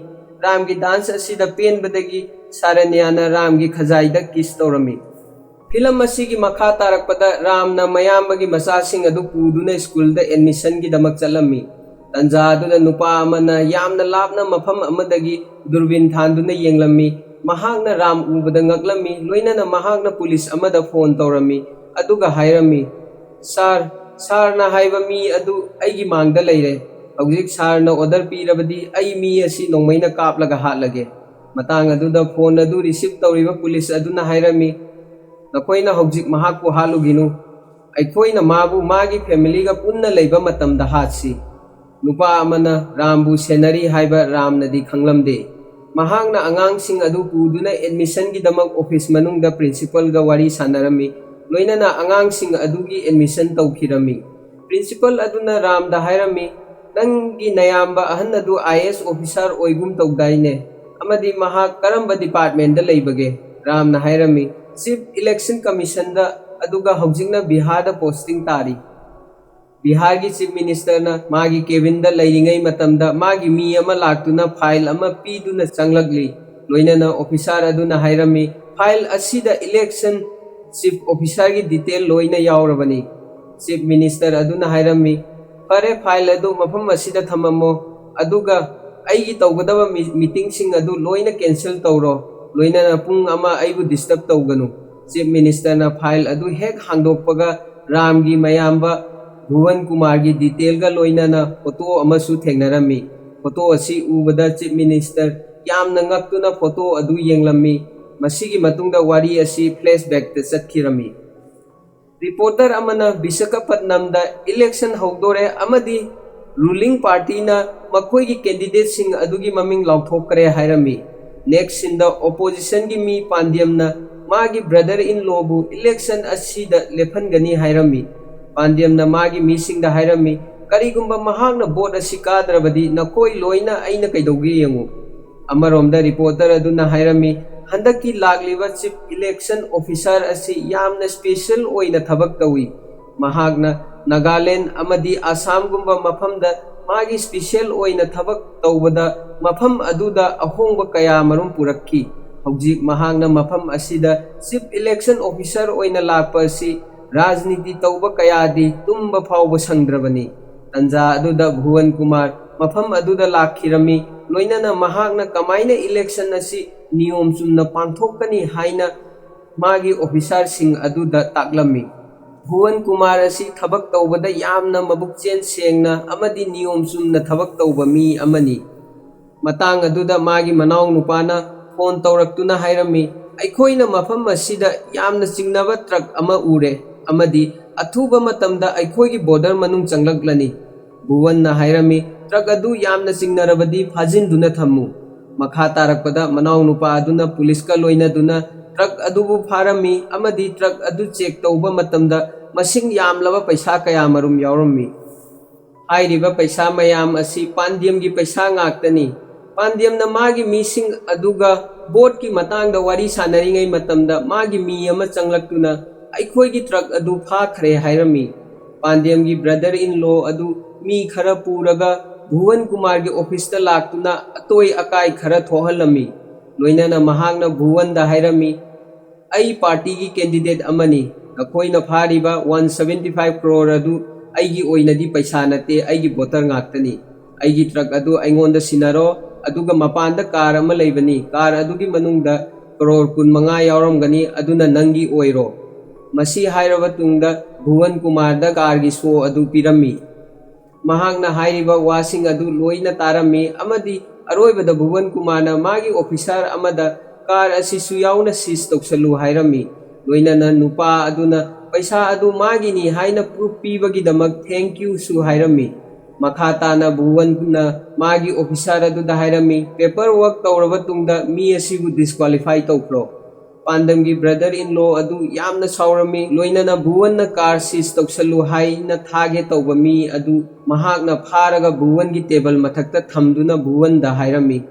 ꯔꯥꯝꯒꯤ ꯗꯥꯟꯁ ꯑꯁꯤꯗ ꯄꯦꯟꯕꯗꯒꯤ ꯁꯥꯔꯥꯅ꯭ꯌꯥꯅ ꯔꯥꯝꯒꯤ ꯈꯖꯥꯏꯗ ꯀꯤꯁ ꯇꯧꯔꯝꯃꯤ꯫ ꯐꯤꯂꯝ ꯑꯁꯤꯒꯤ ꯃꯈꯥ ꯇꯥꯔꯛꯄꯗ ꯔꯥꯝꯅ ꯃꯌꯥꯝꯕꯒꯤ ꯃꯆꯥꯁꯤꯡ ꯑꯗꯨ ꯄꯨꯗꯨꯅ ꯁ꯭ꯀꯨꯜꯗ ꯑꯦꯗꯃꯤꯁꯟꯒꯤꯗꯃꯛ ꯆꯠꯂꯝꯃꯤ꯫ ꯇꯟꯖꯥ ꯑꯗꯨꯗ ꯅꯨꯄꯥ ꯑꯃꯅ ꯌꯥꯝꯅ ꯂꯥꯞꯅ ꯃꯐꯝ ꯑꯃꯗꯒꯤ ꯗꯨꯔꯕꯤꯟ ꯊꯥꯟꯗꯨꯅ ꯌꯦꯡꯂꯝꯃꯤ꯫ ꯃꯍꯥꯛꯅ ꯔꯥꯝ ꯎꯕꯗ ꯉꯛꯂꯝꯃꯤ, ꯂꯣꯏꯅꯅ ꯃꯍꯥꯛꯅ ꯄꯨꯂꯤꯁ ꯑꯃꯗ ꯐꯣꯟ ꯇꯧꯔꯝꯃꯤ ꯑꯗꯨꯒ ꯍꯥꯏꯔꯝꯃꯤ, "ꯁꯥꯔ, ꯁꯥꯔꯅ ꯍꯥꯏꯕ ꯃꯤ ꯑꯗꯨ ꯑꯩꯒꯤ ꯃꯥꯡꯗ ꯂꯩꯔꯦ꯫ ꯍꯧꯖꯤꯛ ꯁꯥꯔꯅ ꯑꯣꯔꯗꯔ ꯄꯤꯔꯕꯗꯤ ꯑꯩ ꯃꯤ ꯑꯁꯤ ꯅꯣꯡꯃꯩꯅ ꯀꯥꯞꯂꯒ ꯍꯥꯠꯂꯒꯦ"꯫ ꯃꯇꯥꯡ ꯑꯗꯨꯗ ꯐꯣꯟ ꯑꯗꯨ ꯔꯤꯁꯤꯚ ꯇꯧꯔꯤꯕ ꯄꯨꯂꯤꯁ ꯑꯗꯨꯅ ꯍꯥꯏꯔꯝꯃꯤ, "ꯅꯈꯣꯏꯅ ꯍꯧꯖꯤꯛ ꯃꯍꯥꯛꯄꯨ ꯍꯥꯠꯂꯨꯈꯤꯅꯨ, ꯑꯩꯈꯣꯏꯅ ꯃꯥꯕꯨ ꯃꯥꯒꯤ ꯐꯦꯃꯤꯂꯤꯒ ꯄꯨꯟꯅ ꯂꯩꯕ ꯃꯇꯝꯗ ꯍꯥꯠꯁꯤ"꯫ ꯅꯨꯄꯥ ꯑꯃꯅ ꯔꯥꯝꯕꯨ ꯁꯦꯟꯅꯔꯤ ꯍꯥꯏꯕ ꯔꯥꯝꯅꯗꯤ ꯈꯪꯂꯝꯗꯦ꯫ ꯃꯍꯥꯛꯅ ꯑꯉꯥꯡꯁꯤꯡ ꯑꯗꯨ ꯄꯨꯗꯨꯅ ꯑꯦꯗꯃꯤꯁꯟꯒꯤꯗꯃꯛ ꯑꯣꯐꯤꯁ ꯃꯅꯨꯡꯗ ꯄ꯭ꯔꯤꯟꯁꯤꯄꯜꯒ ꯋꯥꯔꯤ ꯁꯥꯅꯔꯝꯃꯤ, ꯂꯣꯏꯅꯅ ꯑꯉꯥꯡꯁꯤꯡ ꯑꯗꯨꯒꯤ ꯑꯦꯗꯃꯤꯁꯟ ꯇꯧꯈꯤꯔꯝꯃꯤ꯫ ꯄ꯭ꯔꯤꯟꯁꯤꯄꯜ ꯑꯗꯨꯅ ꯔꯥꯝꯗ ꯍꯥꯏꯔꯝꯃꯤ, "ꯅꯪꯒꯤ ꯅꯌꯥꯝꯕ ꯑꯍꯟ ꯑꯗꯨ IAS ꯑꯣꯐꯤꯁꯥꯔ ꯑꯣꯏꯒꯨꯝ ꯇꯧꯗꯥꯏꯅꯦ, ꯑꯃꯗꯤ ꯃꯍꯥꯛ ꯀꯔꯝꯕ ꯗꯤꯄꯥꯔꯠꯃꯦꯟꯇꯗ ꯂꯩꯕꯒꯦ"꯫ ꯔꯥꯝꯅ ꯍꯥꯏꯔꯝꯃꯤ, "ꯆꯤꯐ ꯏꯂꯦꯛꯁꯟ ꯀꯃꯤꯁꯟꯗ, ꯑꯗꯨꯒ ꯍꯧꯖꯤꯛꯅ ꯕꯤꯍꯥꯔꯗ ꯄꯣꯁꯇꯤꯡ ꯇꯥꯔꯤ"꯫ ꯕꯤꯍꯥꯔꯒꯤ ꯆꯤꯐ ꯃꯤꯅꯤꯁꯇꯔꯅ ꯃꯥꯒꯤ ꯀꯦꯕꯤꯟꯗ ꯂꯩꯔꯤꯉꯩ ꯃꯇꯝꯗ ꯃꯥꯒꯤ ꯃꯤ ꯑꯃ ꯂꯥꯛꯇꯨꯅ ꯐꯥꯏꯜ ꯑꯃ ꯄꯤꯗꯨꯅ ꯆꯪꯂꯛꯂꯤ꯫ ꯂꯣꯏꯅꯅ ꯑꯣꯐꯤꯁꯥꯔ ꯑꯗꯨꯅ ꯍꯥꯏꯔꯝꯃꯤ, "ꯐꯥꯏꯜ ꯑꯁꯤꯗ ꯏꯂꯦꯛꯁꯟ ꯆꯤꯐ ꯑꯣꯐꯤꯁꯥꯔꯒꯤ ꯗꯤꯇꯦꯜ ꯂꯣꯏꯅ ꯌꯥꯎꯔꯕꯅꯤ"꯫ ꯆꯤꯐ ꯃꯤꯅꯤꯁꯇꯔ ꯑꯗꯨꯅ ꯍꯥꯏꯔꯝꯃꯤ, "ꯐꯔꯦ, ꯐꯥꯏꯜ ꯑꯗꯨ ꯃꯐꯝ ꯑꯁꯤꯗ ꯊꯝꯃꯝꯃꯣ, ꯑꯗꯨꯒ ꯑꯩꯒꯤ ꯇꯧꯒꯗꯕ ꯃꯤꯇꯤꯡꯁꯤꯡ ꯑꯗꯨ ꯂꯣꯏꯅ ꯀꯦꯟꯁꯦꯜ ꯇꯧꯔꯣ, ꯂꯣꯏꯅꯅ ꯄꯨꯡ ꯑꯃ ꯑꯩꯕꯨ ꯗꯤꯁꯇꯔꯕ ꯇꯧꯒꯅꯨ"꯫ ꯆꯤꯐ ꯃꯤꯅꯤꯁꯇꯔꯅ ꯐꯥꯏꯜ ꯑꯗꯨ ꯍꯦꯛ ꯍꯥꯡꯗꯣꯛꯄꯒ ꯔꯥꯝꯒꯤ ꯃꯌꯥꯝꯕ ꯚꯨꯋꯟ ꯀꯨꯃꯥꯔꯒꯤ ꯗꯤꯇꯦꯜꯒ ꯂꯣꯏꯅꯅ ꯐꯣꯇꯣ ꯑꯃꯁꯨ ꯊꯦꯡꯅꯔꯝꯃꯤ꯫ ꯐꯣꯇꯣ ꯑꯁꯤ ꯎꯕꯗ ꯆꯤꯐ ꯃꯤꯅꯤꯁꯇꯔ ꯌꯥꯝꯅ ꯉꯛꯇꯨꯅ ꯐꯣꯇꯣ ꯑꯗꯨ ꯌꯦꯡꯂꯝꯃꯤ꯫ ꯃꯁꯤꯒꯤ ꯃꯇꯨꯡꯗ ꯋꯥꯔꯤ ꯑꯁꯤ ꯐ꯭ꯂꯦꯁꯕꯦꯛꯇ ꯆꯠꯈꯤꯔꯝꯃꯤ꯫ ꯔꯤꯄꯣꯔꯇꯔ ꯑꯃꯅ ꯕꯤꯁꯥꯈꯥꯄꯠꯅꯝꯗ ꯏꯂꯦꯛꯁꯟ ꯍꯧꯗꯣꯔꯦ ꯑꯃꯗꯤ ꯔꯨꯂꯤꯡ ꯄꯥꯔꯇꯤꯅ ꯃꯈꯣꯏꯒꯤ ꯀꯦꯟꯗꯤꯗꯦꯠꯁꯤꯡ ꯑꯗꯨꯒꯤ ꯃꯃꯤꯡ ꯂꯥꯎꯊꯣꯛꯈ꯭ꯔꯦ ꯍꯥꯏꯔꯝꯃꯤ꯫ ꯅꯦꯛꯁ ꯁꯤꯟꯗ ꯑꯣꯄꯣꯖꯤꯁꯟꯒꯤ ꯃꯤ ꯄꯥꯟꯗ꯭ꯌꯝꯅ ꯃꯥꯒꯤ ꯕ꯭ꯔꯗꯔ ꯏꯟ ꯂꯣꯕꯨ ꯏꯂꯦꯛꯁꯟ ꯑꯁꯤꯗ ꯂꯦꯞꯍꯟꯒꯅꯤ ꯍꯥꯏꯔꯝꯃꯤ꯫ ꯄꯥꯟꯗ꯭ꯌꯝꯅ ꯃꯥꯒꯤ ꯃꯤꯁꯤꯡꯗ ꯍꯥꯏꯔꯝꯃꯤ, "ꯀꯔꯤꯒꯨꯝꯕ ꯃꯍꯥꯛꯅ ꯚꯣꯠ ꯑꯁꯤ ꯀꯥꯗ꯭ꯔꯕꯗꯤ ꯅꯈꯣꯏ ꯂꯣꯏꯅ ꯑꯩꯅ ꯀꯩꯗꯧꯒꯦ ꯌꯦꯡꯉꯨ"꯫ ꯑꯃꯔꯣꯝꯗ ꯔꯤꯄꯣꯔꯇꯔ ꯑꯗꯨꯅ ꯍꯥꯏꯔꯝꯃꯤ, "ꯍꯟꯗꯛꯀꯤ ꯂꯥꯛꯂꯤꯕ ꯆꯤꯐ ꯏꯂꯦꯛꯁꯟ ꯑꯣꯐꯤꯁꯥꯔ ꯑꯁꯤ ꯌꯥꯝꯅ ꯁ꯭ꯄꯦꯁꯤꯌꯦꯜ ꯑꯣꯏꯅ ꯊꯕꯛ ꯇꯧꯏ꯫ ꯃꯍꯥꯛꯅ ꯅꯥꯒꯥꯂꯦꯟꯗ ꯑꯃꯗꯤ ꯑꯁꯥꯝꯒꯨꯝꯕ ꯃꯐꯝꯗ ꯃꯥꯒꯤ ꯁ꯭ꯄꯦꯁꯤꯌꯦꯜ ꯑꯣꯏꯅ ꯊꯕꯛ ꯇꯧꯕꯗ ꯃꯐꯝ ꯑꯗꯨꯗ ꯑꯍꯣꯡꯕ ꯀꯌꯥ ꯃꯔꯨꯝ ꯄꯨꯔꯛꯈꯤ꯫ ꯍꯧꯖꯤꯛ ꯃꯍꯥꯛꯅ ꯃꯐꯝ ꯑꯁꯤꯗ ꯆꯤꯐ ꯏꯂꯦꯛꯁꯟ ꯑꯣꯐꯤꯁꯥꯔ ꯑꯣꯏꯅ ꯂꯥꯛꯄ ꯑꯁꯤ ꯔꯥꯖꯅꯤꯇꯤ ꯇꯧꯕ ꯀꯌꯥꯗꯤ ꯇꯨꯝꯕ ꯐꯥꯎꯕ ꯁꯪꯗ꯭ꯔꯕꯅꯤ"꯫ ꯇꯟꯖꯥ ꯑꯗꯨꯗ ꯚꯨꯋꯟ ꯀꯨꯃꯥꯔ ꯃꯐꯝ ꯑꯗꯨꯗ ꯂꯥꯛꯈꯤꯔꯝꯃꯤ, ꯂꯣꯏꯅꯅ ꯃꯍꯥꯛꯅ ꯀꯃꯥꯏꯅ ꯏꯂꯦꯛꯁꯟ ꯑꯁꯤ ꯅꯤꯌꯣꯝ ꯆꯨꯝꯅ ꯄꯥꯡꯊꯣꯛꯀꯅꯤ ꯍꯥꯏꯅ ꯃꯥꯒꯤ ꯑꯣꯐꯤꯁꯥꯔꯁꯤꯡ ꯑꯗꯨꯗ ꯇꯥꯛꯂꯝꯃꯤ꯫ ꯚꯨꯋꯟ ꯀꯨꯃꯥꯔ ꯑꯁꯤ ꯊꯕꯛ ꯇꯧꯕꯗ ꯌꯥꯝꯅ ꯃꯕꯨꯛꯆꯦꯜ ꯁꯦꯡꯅ ꯑꯃꯗꯤ ꯅꯤꯌꯣꯝ ꯆꯨꯝꯅ ꯊꯕꯛ ꯇꯧꯕ ꯃꯤ ꯑꯃꯅꯤ꯫ ꯃꯇꯥꯡ ꯑꯗꯨꯗ ꯃꯥꯒꯤ ꯃꯅꯥꯎ ꯅꯨꯄꯥꯅ ꯐꯣꯟ ꯇꯧꯔꯛꯇꯨꯅ ꯍꯥꯏꯔꯝꯃꯤ, "ꯑꯩꯈꯣꯏꯅ ꯃꯐꯝ ꯑꯁꯤꯗ ꯌꯥꯝꯅ ꯆꯤꯡꯅꯕ ꯇ꯭ꯔꯛ ꯑꯃ ꯎꯔꯦ, ꯑꯃꯗꯤ ꯑꯊꯨꯕ ꯃꯇꯝꯗ ꯑꯩꯈꯣꯏꯒꯤ ꯕꯣꯔꯗꯔ ꯃꯅꯨꯡ ꯆꯪꯂꯛꯂꯅꯤ"꯫ ꯚꯨꯋꯟꯅ ꯍꯥꯏꯔꯝꯃꯤ, "ꯇ꯭ꯔꯛ ꯑꯗꯨ ꯌꯥꯝꯅ ꯆꯤꯡꯅꯔꯕꯗꯤ ꯐꯥꯖꯤꯟꯗꯨꯅ ꯊꯝꯃꯨ"꯫ ꯃꯈꯥ ꯇꯥꯔꯛꯄꯗ ꯃꯅꯥꯎ ꯅꯨꯄꯥ ꯑꯗꯨꯅ ꯄꯨꯂꯤꯁꯀ ꯂꯣꯏꯅꯗꯨꯅ ꯇ꯭ꯔꯛ ꯑꯗꯨꯕꯨ ꯐꯥꯔꯝꯃꯤ ꯑꯃꯗꯤ ꯇ꯭ꯔꯛ ꯑꯗꯨ ꯆꯦꯛ ꯇꯧꯕ ꯃꯇꯝꯗ ꯃꯁꯤꯡ ꯌꯥꯝꯂꯕ ꯄꯩꯁꯥ ꯀꯌꯥꯃꯔꯨꯝ ꯌꯥꯎꯔꯝꯃꯤ꯫ ꯍꯥꯏꯔꯤꯕ ꯄꯩꯁꯥ ꯃꯌꯥꯝ ꯑꯁꯤ ꯄꯥꯟꯗ꯭ꯌꯝꯒꯤ ꯄꯩꯁꯥ ꯉꯥꯛꯇꯅꯤ꯫ ꯄꯥꯟꯗ꯭ꯌꯝꯅ ꯃꯥꯒꯤ ꯃꯤꯁꯤꯡ ꯑꯗꯨꯒ ꯚꯣꯠꯀꯤ ꯃꯇꯥꯡꯗ ꯋꯥꯔꯤ ꯁꯥꯅꯔꯤꯉꯩ ꯃꯇꯝꯗ ꯃꯥꯒꯤ ꯃꯤ ꯑꯃ ꯆꯪꯂꯛꯇꯨꯅ "ꯑꯩꯈꯣꯏꯒꯤ ꯇ꯭ꯔꯛ ꯑꯗꯨ ꯐꯥꯈ꯭ꯔꯦ" ꯍꯥꯏꯔꯝꯃꯤ꯫ ꯄꯥꯟꯗ꯭ꯌꯝꯒꯤ ꯕ꯭ꯔꯗꯔ ꯏꯟ ꯂꯣ ꯑꯗꯨ ꯃꯤ ꯈꯔ ꯄꯨꯔꯒ ꯚꯨꯋꯟ ꯀꯨꯃꯥꯔꯒꯤ ꯑꯣꯐꯤꯁꯇ ꯂꯥꯛꯇꯨꯅ ꯑꯇꯣꯏ ꯑꯀꯥꯏ ꯈꯔ ꯊꯣꯛꯍꯜꯂꯝꯃꯤ꯫ ꯂꯣꯏꯅꯅ ꯃꯍꯥꯛꯅ ꯚꯨꯋꯟꯗ ꯍꯥꯏꯔꯝꯃꯤ, "ꯑꯩ ꯄꯥꯔꯇꯤꯒꯤ ꯀꯦꯟꯗꯤꯗꯦꯠ ꯑꯃꯅꯤ꯫ ꯅꯈꯣꯏꯅ ꯐꯥꯔꯤꯕ 175 ꯀ꯭ꯔꯣꯔ ꯑꯗꯨ ꯑꯩꯒꯤ ꯑꯣꯏꯅꯗꯤ ꯄꯩꯁꯥ ꯅꯠꯇꯦ, ꯑꯩꯒꯤ ꯚꯣꯇꯔ ꯉꯥꯛꯇꯅꯤ꯫ ꯑꯩꯒꯤ ꯇ꯭ꯔꯛ ꯑꯗꯨ ꯑꯩꯉꯣꯟꯗ ꯁꯤꯟꯅꯔꯣ, ꯑꯗꯨꯒ ꯃꯄꯥꯟꯗ ꯀꯥꯔ ꯑꯃ ꯂꯩꯕꯅꯤ, ꯀꯥꯔ ꯑꯗꯨꯒꯤ ꯃꯅꯨꯡꯗ ꯀ꯭ꯔꯣꯔ 25 ꯌꯥꯎꯔꯝꯒꯅꯤ, ꯑꯗꯨꯅ ꯅꯪꯒꯤ ꯑꯣꯏꯔꯣ"꯫ ꯃꯁꯤ ꯍꯥꯏꯔꯕ ꯇꯨꯡꯗ ꯚꯨꯋꯟ ꯀꯨꯃꯥꯔꯗ ꯀꯥꯔꯒꯤ ꯁꯣ ꯑꯗꯨ ꯄꯤꯔꯝꯃꯤ꯫ ꯃꯍꯥꯛꯅ ꯍꯥꯏꯔꯤꯕ ꯋꯥꯁꯤꯡ ꯑꯗꯨ ꯂꯣꯏꯅ ꯇꯥꯔꯝꯃꯤ ꯑꯃꯗꯤ ꯑꯔꯣꯏꯕꯗ ꯚꯨꯋꯟ ꯀꯨꯃꯥꯔꯅ ꯃꯥꯒꯤ ꯑꯣꯐꯤꯁꯥꯔ ꯑꯃꯗ ꯀꯥꯔ ꯑꯁꯤꯁꯨ ꯌꯥꯎꯅ ꯁꯤꯖ ꯇꯧꯁꯜꯂꯨ ꯍꯥꯏꯔꯝꯃꯤ꯫ ꯂꯣꯏꯅꯅ ꯅꯨꯄꯥ ꯑꯗꯨꯅ ꯄꯩꯁꯥ ꯑꯗꯨ ꯃꯥꯒꯤꯅꯤ ꯍꯥꯏꯅ ꯄ꯭ꯔꯨꯐ ꯄꯤꯕꯒꯤꯗꯃꯛ ꯊꯦꯡꯛꯌꯨꯁꯨ ꯍꯥꯏꯔꯝꯃꯤ꯫ ꯃꯈꯥ ꯇꯥꯅ ꯚꯨꯋꯟꯅ ꯃꯥꯒꯤ ꯑꯣꯐꯤꯁꯥꯔ ꯑꯗꯨꯗ ꯍꯥꯏꯔꯝꯃꯤ, "ꯄꯦꯄꯔ ꯋꯥꯔꯛ ꯇꯧꯔꯕ ꯇꯨꯡꯗ ꯃꯤ ꯑꯁꯤꯕꯨ ꯗꯤꯁꯀ꯭ꯋꯥꯂꯤꯐꯥꯏ ꯇꯧꯈ꯭ꯔꯣ"꯫ ꯄꯥꯟꯗꯝꯒꯤ ꯕ꯭ꯔꯗꯔ ꯏꯟ ꯂꯣ ꯑꯗꯨ ꯌꯥꯝꯅ ꯁꯥꯎꯔꯝꯃꯤ, ꯂꯣꯏꯅꯅ ꯚꯨꯋꯟꯅ ꯀꯥꯔ ꯁꯤꯖ ꯇꯧꯁꯜꯂꯨ ꯍꯥꯏꯅ ꯊꯥꯒꯦ ꯇꯧꯕ ꯃꯤ ꯑꯗꯨ ꯃꯍꯥꯛꯅ ꯐꯥꯔꯒ ꯚꯨꯋꯟꯒꯤ ꯇꯦꯕꯜ ꯃꯊꯛꯇ ꯊꯝꯗꯨꯅ ꯚꯨꯋꯟꯗ ꯍꯥꯏꯔꯝꯃꯤ,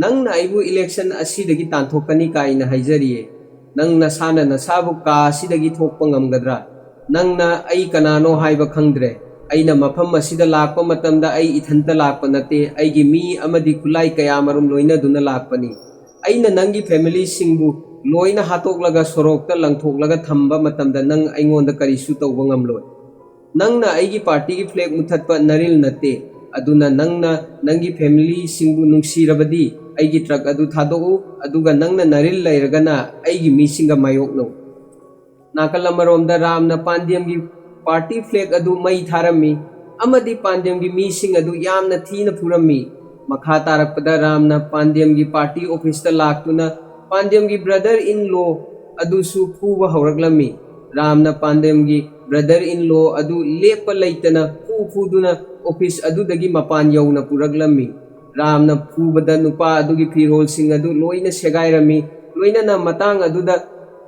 "ꯅꯪꯅ ꯑꯩꯕꯨ ꯏꯂꯦꯛꯁꯟ ꯑꯁꯤꯗꯒꯤ ꯇꯥꯟꯊꯣꯛꯀꯅꯤ ꯀꯥꯏꯅ ꯍꯥꯏꯖꯔꯤꯌꯦ, ꯅꯪ ꯅꯁꯥꯅ ꯅꯁꯥꯕꯨ ꯀꯥ ꯑꯁꯤꯗꯒꯤ ꯊꯣꯛꯄ ꯉꯝꯒꯗ꯭ꯔꯥ"꯫ ꯅꯪꯅ ꯑꯩ ꯀꯅꯥꯅꯣ ꯍꯥꯏꯕ ꯈꯪꯗ꯭ꯔꯦ ꯑꯩꯅ ꯃꯐꯝ ꯑꯁꯤꯗ ꯂꯥꯛꯄ ꯃꯇꯝꯗ ꯑꯩ ꯏꯊꯟꯇ ꯂꯥꯛꯄ ꯅꯠꯇꯦ ꯑꯩꯒꯤ ꯃꯤ ꯑꯃꯗꯤ ꯈꯨꯠꯂꯥꯏ ꯀꯌꯥꯃꯔꯨꯝ ꯂꯣꯏꯅꯗꯨꯅ ꯂꯥꯛꯄꯅꯤ ꯑꯩꯅ ꯅꯪꯒꯤ ꯐꯦꯃꯤꯂꯤꯁꯤꯡꯕꯨ ꯂꯣꯏꯅ ꯍꯥꯠꯇꯣꯛꯂꯒ ꯁꯣꯔꯣꯛꯇ ꯂꯪꯊꯣꯛꯂꯒ ꯊꯝꯕ ꯃꯇꯝꯗ ꯅꯪ ꯑꯩꯉꯣꯟꯗ ꯀꯔꯤꯁꯨ ꯇꯧꯕ ꯉꯝꯂꯣꯏ ꯅꯪꯅ ꯑꯩꯒꯤ ꯄꯥꯔꯇꯤꯒꯤ ꯐ꯭ꯂꯦग ꯃꯨꯊꯠꯄ ꯅꯔꯤꯜ ꯅꯠꯇꯦ ꯑꯗꯨꯅ ꯅꯪꯅ ꯅꯪꯒꯤ ꯐꯦꯃꯤꯂꯤꯁꯤꯡꯕꯨ ꯅꯨꯡꯁꯤꯔꯕꯗꯤ ꯑꯩꯒꯤ ꯇ꯭ꯔꯛ ꯑꯗꯨ ꯊꯥꯗꯣꯛꯎ ꯑꯗꯨꯒ ꯅꯪꯅ ꯅꯔꯤꯜ ꯂꯩꯔꯒꯅ ꯑꯩꯒꯤ ꯃꯤꯁꯤꯡꯒ ꯃꯥꯌꯣꯛꯅꯧ ꯅꯥꯀꯜ ꯑꯃꯔꯣꯝꯗ ꯔꯥꯝꯅ ꯄꯥꯟꯗ꯭ꯌꯝꯒꯤ ꯄꯥꯔꯇꯤ ꯐ꯭ꯂꯦग ꯑꯗꯨ ꯃꯩ ꯊꯥꯔꯝꯃꯤ ꯑꯃꯗꯤ ꯄꯥꯟꯗ꯭ꯌꯝꯒꯤ ꯃꯤꯁꯤꯡ ꯑꯗꯨ ꯌꯥꯝꯅ ꯊꯤꯅ ꯐꯨꯔꯝꯃꯤ ꯃꯈꯥ ꯇꯥꯔꯛꯄꯗ ꯔꯥꯝꯅ ꯄꯥꯟꯗ꯭ꯌꯝꯒꯤ ꯄꯥꯔꯇꯤ ꯑꯣꯐꯤꯁꯇ ꯂꯥꯛꯇꯨꯅ ꯄꯥꯟꯗ꯭ꯌꯝꯒꯤ ꯕ꯭ꯔꯗꯔ ꯏꯟ ꯂꯣ ꯑꯗꯨꯁꯨ ꯐꯨꯕ ꯍꯧꯔꯛꯂꯝꯃꯤ ꯔꯥꯝꯅ ꯄꯥꯟꯗ꯭ꯌꯝꯒꯤ ब्रदर इन लॉ अदु लेप लेतना फूदुना ऑफिस अदुदगी मपान यौना पुरगलम्मी रामना फूबदा नुपा अदुगी फिरोल सिंग अदु लोइना सेगाइरमी लोइना मतांग अदुदा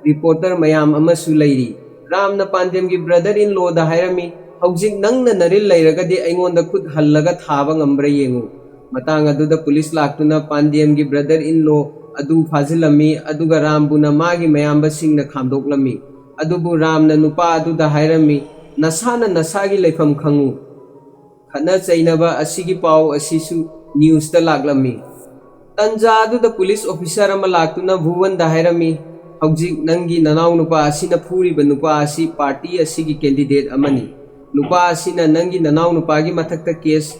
रिपोर्टर मयाम अमसु लैरी रामना पांडेमगी ब्रदर इन लॉ दा हाइरमी हौजिक नंगना नरिल लैरगदि अइंगोंदा खुद हल्लगा थाबा ngambra yengu matang aduda police laktuna पांडेमगी ब्रदर इन लॉ अदु फाजिलमी अदुगा रामबुना मागी मयामबा सिंगना खामदोकलमी अदुबु रामना नुपा अदुदा हाइरमी नसाना नसागी लेफम खंगु खना चैनबा असिगी पाव असिसु न्यूज दा लागलमी तंजा अदुदा पुलिस ऑफिसर अमा लाक्तुना भुवन दा हाइरमी हौजिक नंगी ननाव नुपा असिना फूरिबा नुपा असी पार्टी असिगी कैंडिडेट अमनी नुपा असिना नंगी ननाव नुपागी मथक्ता केस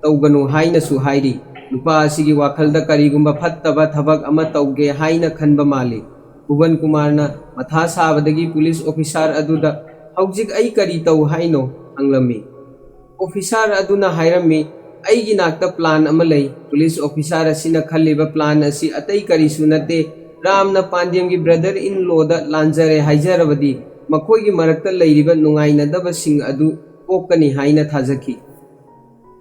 तौगनु हाइनसु हाइरी नुपा असिगी वाखलदा करिगुंबा फत्तबा थबक अमा तौगे हाइना खनबा माली भुवन कुमार ना मथा साबदगी पुलिस ऑफिसर अदुदा हौजिक आई करी तौ हाइनो हंगलमी ऑफिसर अदुना हाइरमी अईगी नाक्ता प्लान अमा लई पुलिस ऑफिसर असिना खल्लिबा प्लान असी अतई करीसु नते रामना पांडेमगी ब्रदर इन लॉ दा लांजरे हाइजरबदी मखोइगी मरक्ता लैरिबा नुंगाइनदबा सिंग अदु कोकनी हाइना थाजकी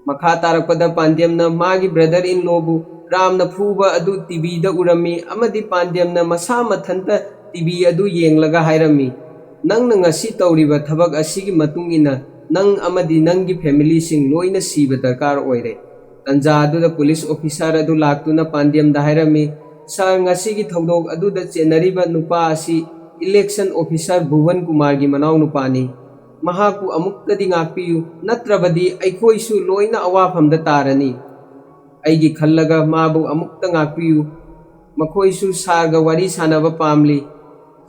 मखा तारकपदा पांडेमना मागी ब्रदर इन लॉ बु रामना फूबा अदु टीवी दा उरमी अमदी पांडेमना मसा मथंता टीवी अदु येंगलगा हाइरमी नंगना ngasi तौरिबा थबक असिगी मतुंग इना नंग अमदी नंगी फैमिली सिंग लोइना सीबा दरकार ओइरे तंजा अदुदा पुलिस ऑफिसर अदु लाक्तुना पांडेम दा हाइरमी सर ngasiगी थौदोक अदुदा चेनरिबा नुपा असि इलेक्शन ऑफिसर भुवन कुमार गी मनाव नुपानी महाकु अमुक्तदी ngapiyu natrabadi aikhoisu loina awafamda tarani aigi khallaga mabu amukta ngapiyu makhoisu sarga wari sanaba pamli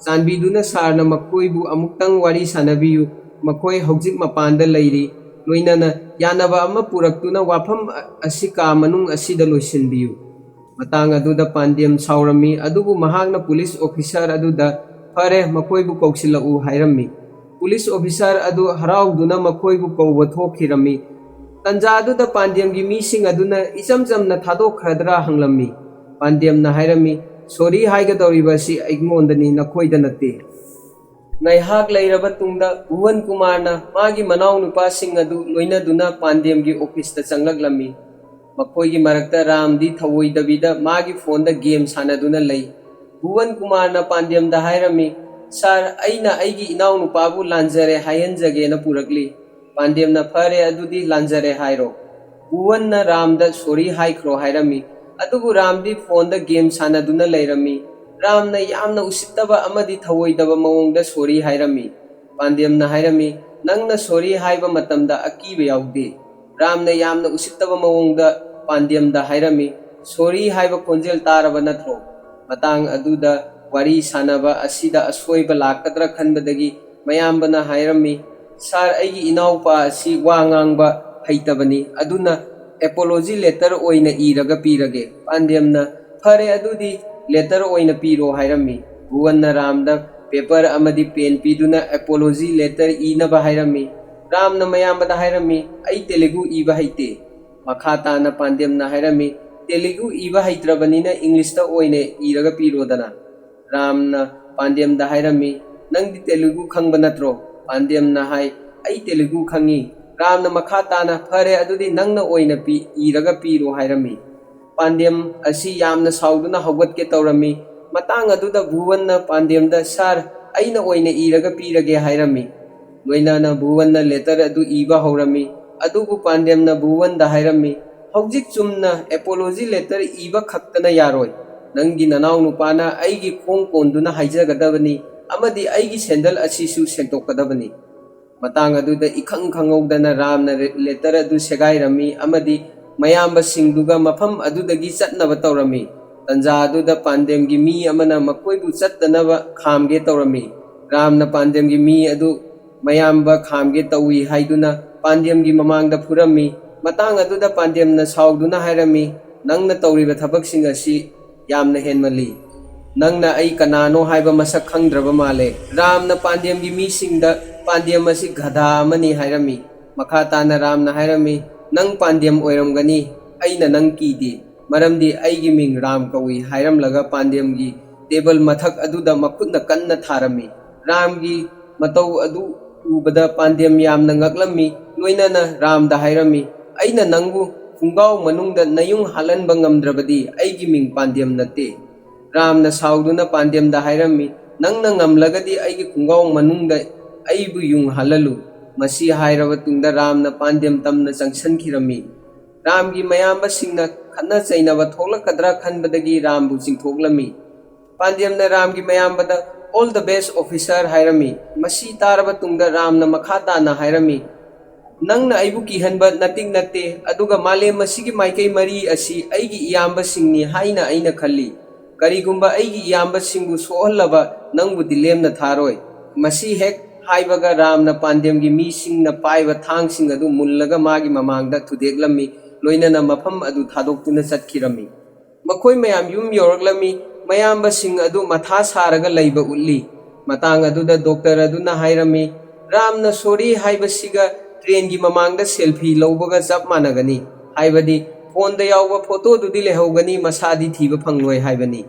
sanbiduna sarna makhoibu amuktang wari sanabiyu makhoi hojik mapanda leiri loinana yanaba ama puraktuna wafam asika manung asida loisinbiyu matang aduda pandem saurami adubu mahagna police officer aduda fare makhoibu kausilau hairami police officer अदु हराउदुना मखोइबु कौबा थोखिरमी तंजा अदुदा पांडेमगी मीसिंग अदुना इचम चमना थादोखरद्रा हंगलमी पांडेमना हाइरमी sorry हाइगदौरिबासी अइगोंदनी नखोइदा नते ngaihak leiraba tungda भुवन कुमारना मागी मनाव नुपासिंग अदु लोइनादुना पांडेमगी office ता चंगलगलमी मखोइगी मरक्ता रामदी थवोइदबिदा मागी फोनदा game सानादुना लई भुवन कुमारना पांडेमदा हाइरमी sir अइना अइगी इनाव नुपाबु लांजरे हायनजगे न पुरकली पांडेम न फरे अदुदी लांजरे हाइरो भुवन न रामदा सॉरी हाइख्रो हाइरमी अदुबु रामदी फोन द गेम सानादुना लैरमी राम न यामना उसितबा अमदी थवोइदबा मवोंगदा सॉरी हाइरमी पांडेम न हाइरमी नंगना सॉरी हाइबा मतमदा अकीबे याउदे राम न यामना उसितबा मवोंगदा पांडेम द हाइरमी सॉरी हाइबा कोंजेल तारबा नथ्रो मतंग अदुदा वारी सानबा असिदा असोइबा लाकद्रा खनबदगी मयामबना हाइरमी सर अइगी इनाउपा असि वा nganगबा हैतबनी अदुना एपोलॉजी लेटर ओइना इरगा पीरगे पांडेमना फरे अदुदी लेटर ओइना पीरो हाइरमी भुवन रामदा पेपर अमदी पेन पीदुना एपोलॉजी लेटर इनबा हाइरमी रामना मयामबदा हाइरमी अइ तेलुगु इबा हैते मखा ताना पांडेमना हाइरमी तेलुगु इबा हैत्रबनीना इंग्लिशता ओइने इरगा पीरोदना रामना पांडेम दा हाइरमी नंगदी तेलुगु खंगबा नत्रो पांडेम ना हाइ अइ तेलुगु खंगी रामना मखा ताना फरे अदुदी नंगना ओइना पी इरगा पीरो हाइरमी पांडेम असि यामना साउदुना हौगतके तौरमी मतांग अदुदा भुवन ना पांडेम दा सर अइना ओइना इरगा पीरगे हाइरमी लोइनाना भुवन ना लेटर अदु इबा हौरमी अदुबु पांडेम ना भुवन दा हाइरमी हौजिक चुमना एपोलॉजी लेटर इबा खक्तना यारोय नंगी ननाव नुपाना अइगी खोंग कोंदुना हाइजगदबनी अमदी अइगी सेंडल असिसु सेंटोकदबनी ꯃꯇꯥꯡ ꯑꯗꯨꯗ ꯏꯈꯪ ꯈꯪꯍꯧꯗꯅ ꯔꯥꯝꯅ ꯂꯦꯇꯔ ꯑꯗꯨ ꯁꯦꯒꯥꯏꯔꯝꯃꯤ ꯑꯃꯗꯤ ꯃꯌꯥꯝꯕꯁꯤꯡꯗꯨꯒ ꯃꯐꯝ ꯑꯗꯨꯗꯒꯤ ꯆꯠꯅꯕ ꯇꯧꯔꯝꯃꯤ꯫ ꯇꯟꯖꯥ ꯑꯗꯨꯗ ꯄꯥꯟꯗꯦꯝꯒꯤ ꯃꯤ ꯑꯃꯅ ꯃꯈꯣꯏꯕꯨ ꯆꯠꯇꯅꯕ ꯈꯥꯝꯒꯦ ꯇꯧꯔꯝꯃꯤ꯫ ꯔꯥꯝꯅ ꯄꯥꯟꯗꯦꯝꯒꯤ ꯃꯤ ꯑꯗꯨ ꯃꯌꯥꯝꯕ ꯈꯥꯝꯒꯦ ꯇꯧꯏ ꯍꯥꯏꯗꯨꯅ ꯄꯥꯟꯗꯦꯝꯒꯤ ꯃꯃꯥꯡꯗ ꯐꯨꯔꯝꯃꯤ꯫ ꯃꯇꯥꯡ ꯑꯗꯨꯗ ꯄꯥꯟꯗꯦꯝꯅ ꯁꯥꯎꯗꯨꯅ ꯍꯥꯏꯔꯝꯃꯤ, "ꯅꯪꯅ ꯇꯧꯔꯤꯕ ꯊꯕꯛꯁꯤꯡ ꯑꯁꯤ ꯌꯥꯝꯅ ꯍꯦꯟꯃꯜꯂꯤ꯫ ꯅꯪꯅ ꯑꯩ ꯀꯅꯥꯅꯣ ꯍꯥꯏꯕ ꯃꯁꯛ ꯈꯪꯗ꯭ꯔꯕ ꯃꯥꯜꯂꯦ"꯫ ꯔꯥꯝꯅ ꯄꯥꯟꯗꯦꯝꯒꯤ ꯃꯤꯁꯤꯡꯗ ꯄꯥꯟꯗꯦꯝ ꯑꯁꯤ ꯒꯙꯥ ꯑꯃꯅꯤ ꯍꯥꯏꯔꯝꯃꯤ꯫ ꯃꯈꯥ ꯇꯥꯅ ꯔꯥꯝꯅ ꯍꯥꯏꯔꯝꯃꯤ, "ꯅꯪ ꯄꯥꯟꯗꯦꯝ ꯑꯣꯏꯔꯝꯒꯅꯤ, ꯑꯩꯅ ꯅꯪ ꯀꯤꯗꯦ, ꯃꯔꯝꯗꯤ ꯑꯩꯒꯤ ꯃꯤꯡ ꯔꯥꯝ ꯀꯧꯏ"꯫ ꯍꯥꯏꯔꯝꯂꯒ ꯄꯥꯟꯗꯦꯝꯒꯤ ꯇꯦꯕꯜ ꯃꯊꯛ ꯑꯗꯨꯗ ꯃꯈꯨꯠꯅ ꯀꯟꯅ ꯊꯥꯔꯝꯃꯤ꯫ ꯔꯥꯝꯒꯤ ꯃꯇꯧ ꯑꯗꯨ ꯎꯕꯗ ꯄꯥꯟꯗꯦꯝ ꯌꯥꯝꯅ ꯉꯛꯂꯝꯃꯤ, ꯂꯣꯏꯅꯅ ꯔꯥꯝꯗ ꯍꯥꯏꯔꯝꯃꯤ, "ꯑꯩꯅ ꯅꯪꯕꯨ ꯈꯨꯡꯒꯥꯎ ꯃꯅꯨꯡꯗ ꯅꯌꯨꯡ ꯍꯥꯜꯍꯟꯕ ꯉꯝꯗ꯭ꯔꯕꯗꯤ ꯑꯩꯒꯤ ꯃꯤꯡ ꯄꯥꯟꯗꯦꯝ ꯅꯠꯇꯦ"꯫ ꯔꯥꯝꯅ ꯁꯥꯎꯗꯨꯅ ꯄꯥꯟꯗꯦꯝꯗ ꯍꯥꯏꯔꯝꯃꯤ, "ꯅꯪꯅ ꯉꯝꯂꯒꯗꯤ ꯑꯩꯒꯤ ꯈꯨꯡꯒꯥꯎ ꯃꯅꯨꯡꯗ ꯑꯩꯕꯨ ꯌꯨꯡ ꯍꯥꯜꯍꯜꯂꯨ"꯫ ꯃꯁꯤ ꯍꯥꯏꯔꯕ ꯇꯨꯡꯗ ꯔꯥꯝꯅ ꯄꯥꯟꯗꯦꯝ ꯇꯝꯅ ꯆꯪꯁꯤꯟꯈꯤꯔꯝꯃꯤ꯫ ꯔꯥꯝꯒꯤ ꯃꯌꯥꯝꯕꯁꯤꯡꯅ ꯈꯠꯅ ꯆꯩꯅꯕ ꯊꯣꯛꯂꯛꯀꯗ꯭ꯔꯥ ꯈꯟꯕꯗꯒꯤ ꯔꯥꯝꯕꯨ ꯆꯤꯡꯊꯣꯛꯂꯝꯃꯤ꯫ ꯄꯥꯟꯗꯦꯝꯅ ꯔꯥꯝꯒꯤ ꯃꯌꯥꯝꯕꯗ "ꯑꯣꯜ ꯗ ꯕꯦꯁ ꯑꯣꯐꯤꯁꯥꯔ" ꯍꯥꯏꯔꯝꯃꯤ꯫ ꯃꯁꯤ ꯇꯥꯔꯕ ꯇꯨꯡꯗ ꯔꯥꯝꯅ ꯃꯈꯥ ꯇꯥꯅ ꯍꯥꯏꯔꯝꯃꯤ, "ꯅꯪꯅ ꯑꯩꯕꯨ ꯀꯤꯍꯟꯕ ꯅꯇꯤꯛ ꯅꯠꯇꯦ, ꯑꯗꯨꯒ ꯃꯥꯂꯦꯝ ꯑꯁꯤꯒꯤ ꯃꯥꯏꯀꯩ ꯃꯔꯤ ꯑꯁꯤ ꯑꯩꯒꯤ ꯏꯌꯥꯝꯕꯁꯤꯡꯅꯤ ꯍꯥꯏꯅ ꯑꯩꯅ ꯈꯜꯂꯤ꯫ ꯀꯔꯤꯒꯨꯝꯕ ꯑꯩꯒꯤ ꯏꯌꯥꯝꯕꯁꯤꯡꯕꯨ ꯁꯣꯛꯍꯜꯂꯕ ꯅꯪꯕꯨꯗꯤ ꯂꯦꯝꯅ ꯊꯥꯔꯣꯏ"꯫ ꯃꯁꯤ ꯍꯦꯛ ꯍꯥꯏꯕꯒ ꯔꯥꯝꯅ ꯄꯥꯟꯗꯦꯝꯒꯤ ꯃꯤꯁꯤꯡꯅ ꯄꯥꯏꯕ ꯊꯥꯡꯁꯤꯡ ꯑꯗꯨ ꯃꯨꯜꯂꯒ ꯃꯥꯒꯤ ꯃꯃꯥꯡꯗ ꯊꯨꯗꯦꯛꯂꯝꯃꯤ, ꯂꯣꯏꯅꯅ ꯃꯐꯝ ꯑꯗꯨ ꯊꯥꯗꯣꯛꯇꯨꯅ ꯆꯠꯈꯤꯔꯝꯃꯤ꯫ ꯃꯈꯣꯏ ꯃꯌꯥꯝ ꯌꯨꯝ ꯌꯧꯔꯛꯂꯝꯃꯤ꯫ ꯃꯌꯥꯝꯕꯁꯤꯡ ꯑꯗꯨ ꯃꯊꯥ ꯁꯥꯔꯒ ꯂꯩꯕ ꯎꯠꯂꯤ꯫ ꯃꯇꯥꯡ ꯑꯗꯨꯗ ꯗꯣꯛꯇꯔ ꯑꯗꯨꯅ ꯍꯥꯏꯔꯝꯃꯤ, "ꯔꯥꯝꯅ ꯁꯣꯔꯤ ꯍꯥꯏꯕꯁꯤꯒ ꯇ꯭ꯔꯦꯟꯒꯤ ꯃꯃꯥꯡꯗ ꯁꯦꯜꯐꯤ ꯂꯧꯕꯒ ꯆꯞ ꯃꯥꯟꯅꯒꯅꯤ, ꯍꯥꯏꯕꯗꯤ ꯐꯣꯟꯗ ꯌꯥꯎꯕ ꯐꯣꯇꯣꯗꯨꯗꯤ ꯂꯩꯍꯧꯒꯅꯤ, ꯃꯁꯥꯗꯤ ꯊꯤꯕ ꯐꯪꯂꯣꯏ ꯍꯥꯏꯕꯅꯤ"꯫